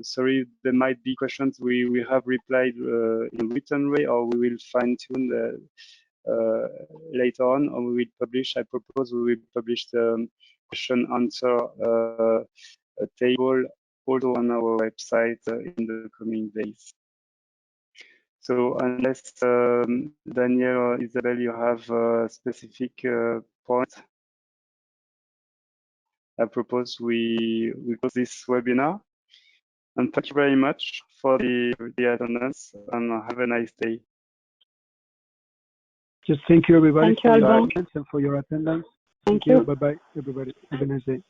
sorry, there might be questions we have replied in written way, or we will fine-tune later on, or we will publish. I propose we will publish the question answer table also on our website in the coming days. So unless Daniel or Isabel, you have a specific point, I propose we close this webinar. And thank you very much for the attendance, and have a nice day. Just thank you, everybody, Thank you, for your Alban. audience and for your attendance. Thank you. Bye-bye, everybody. Have a nice day.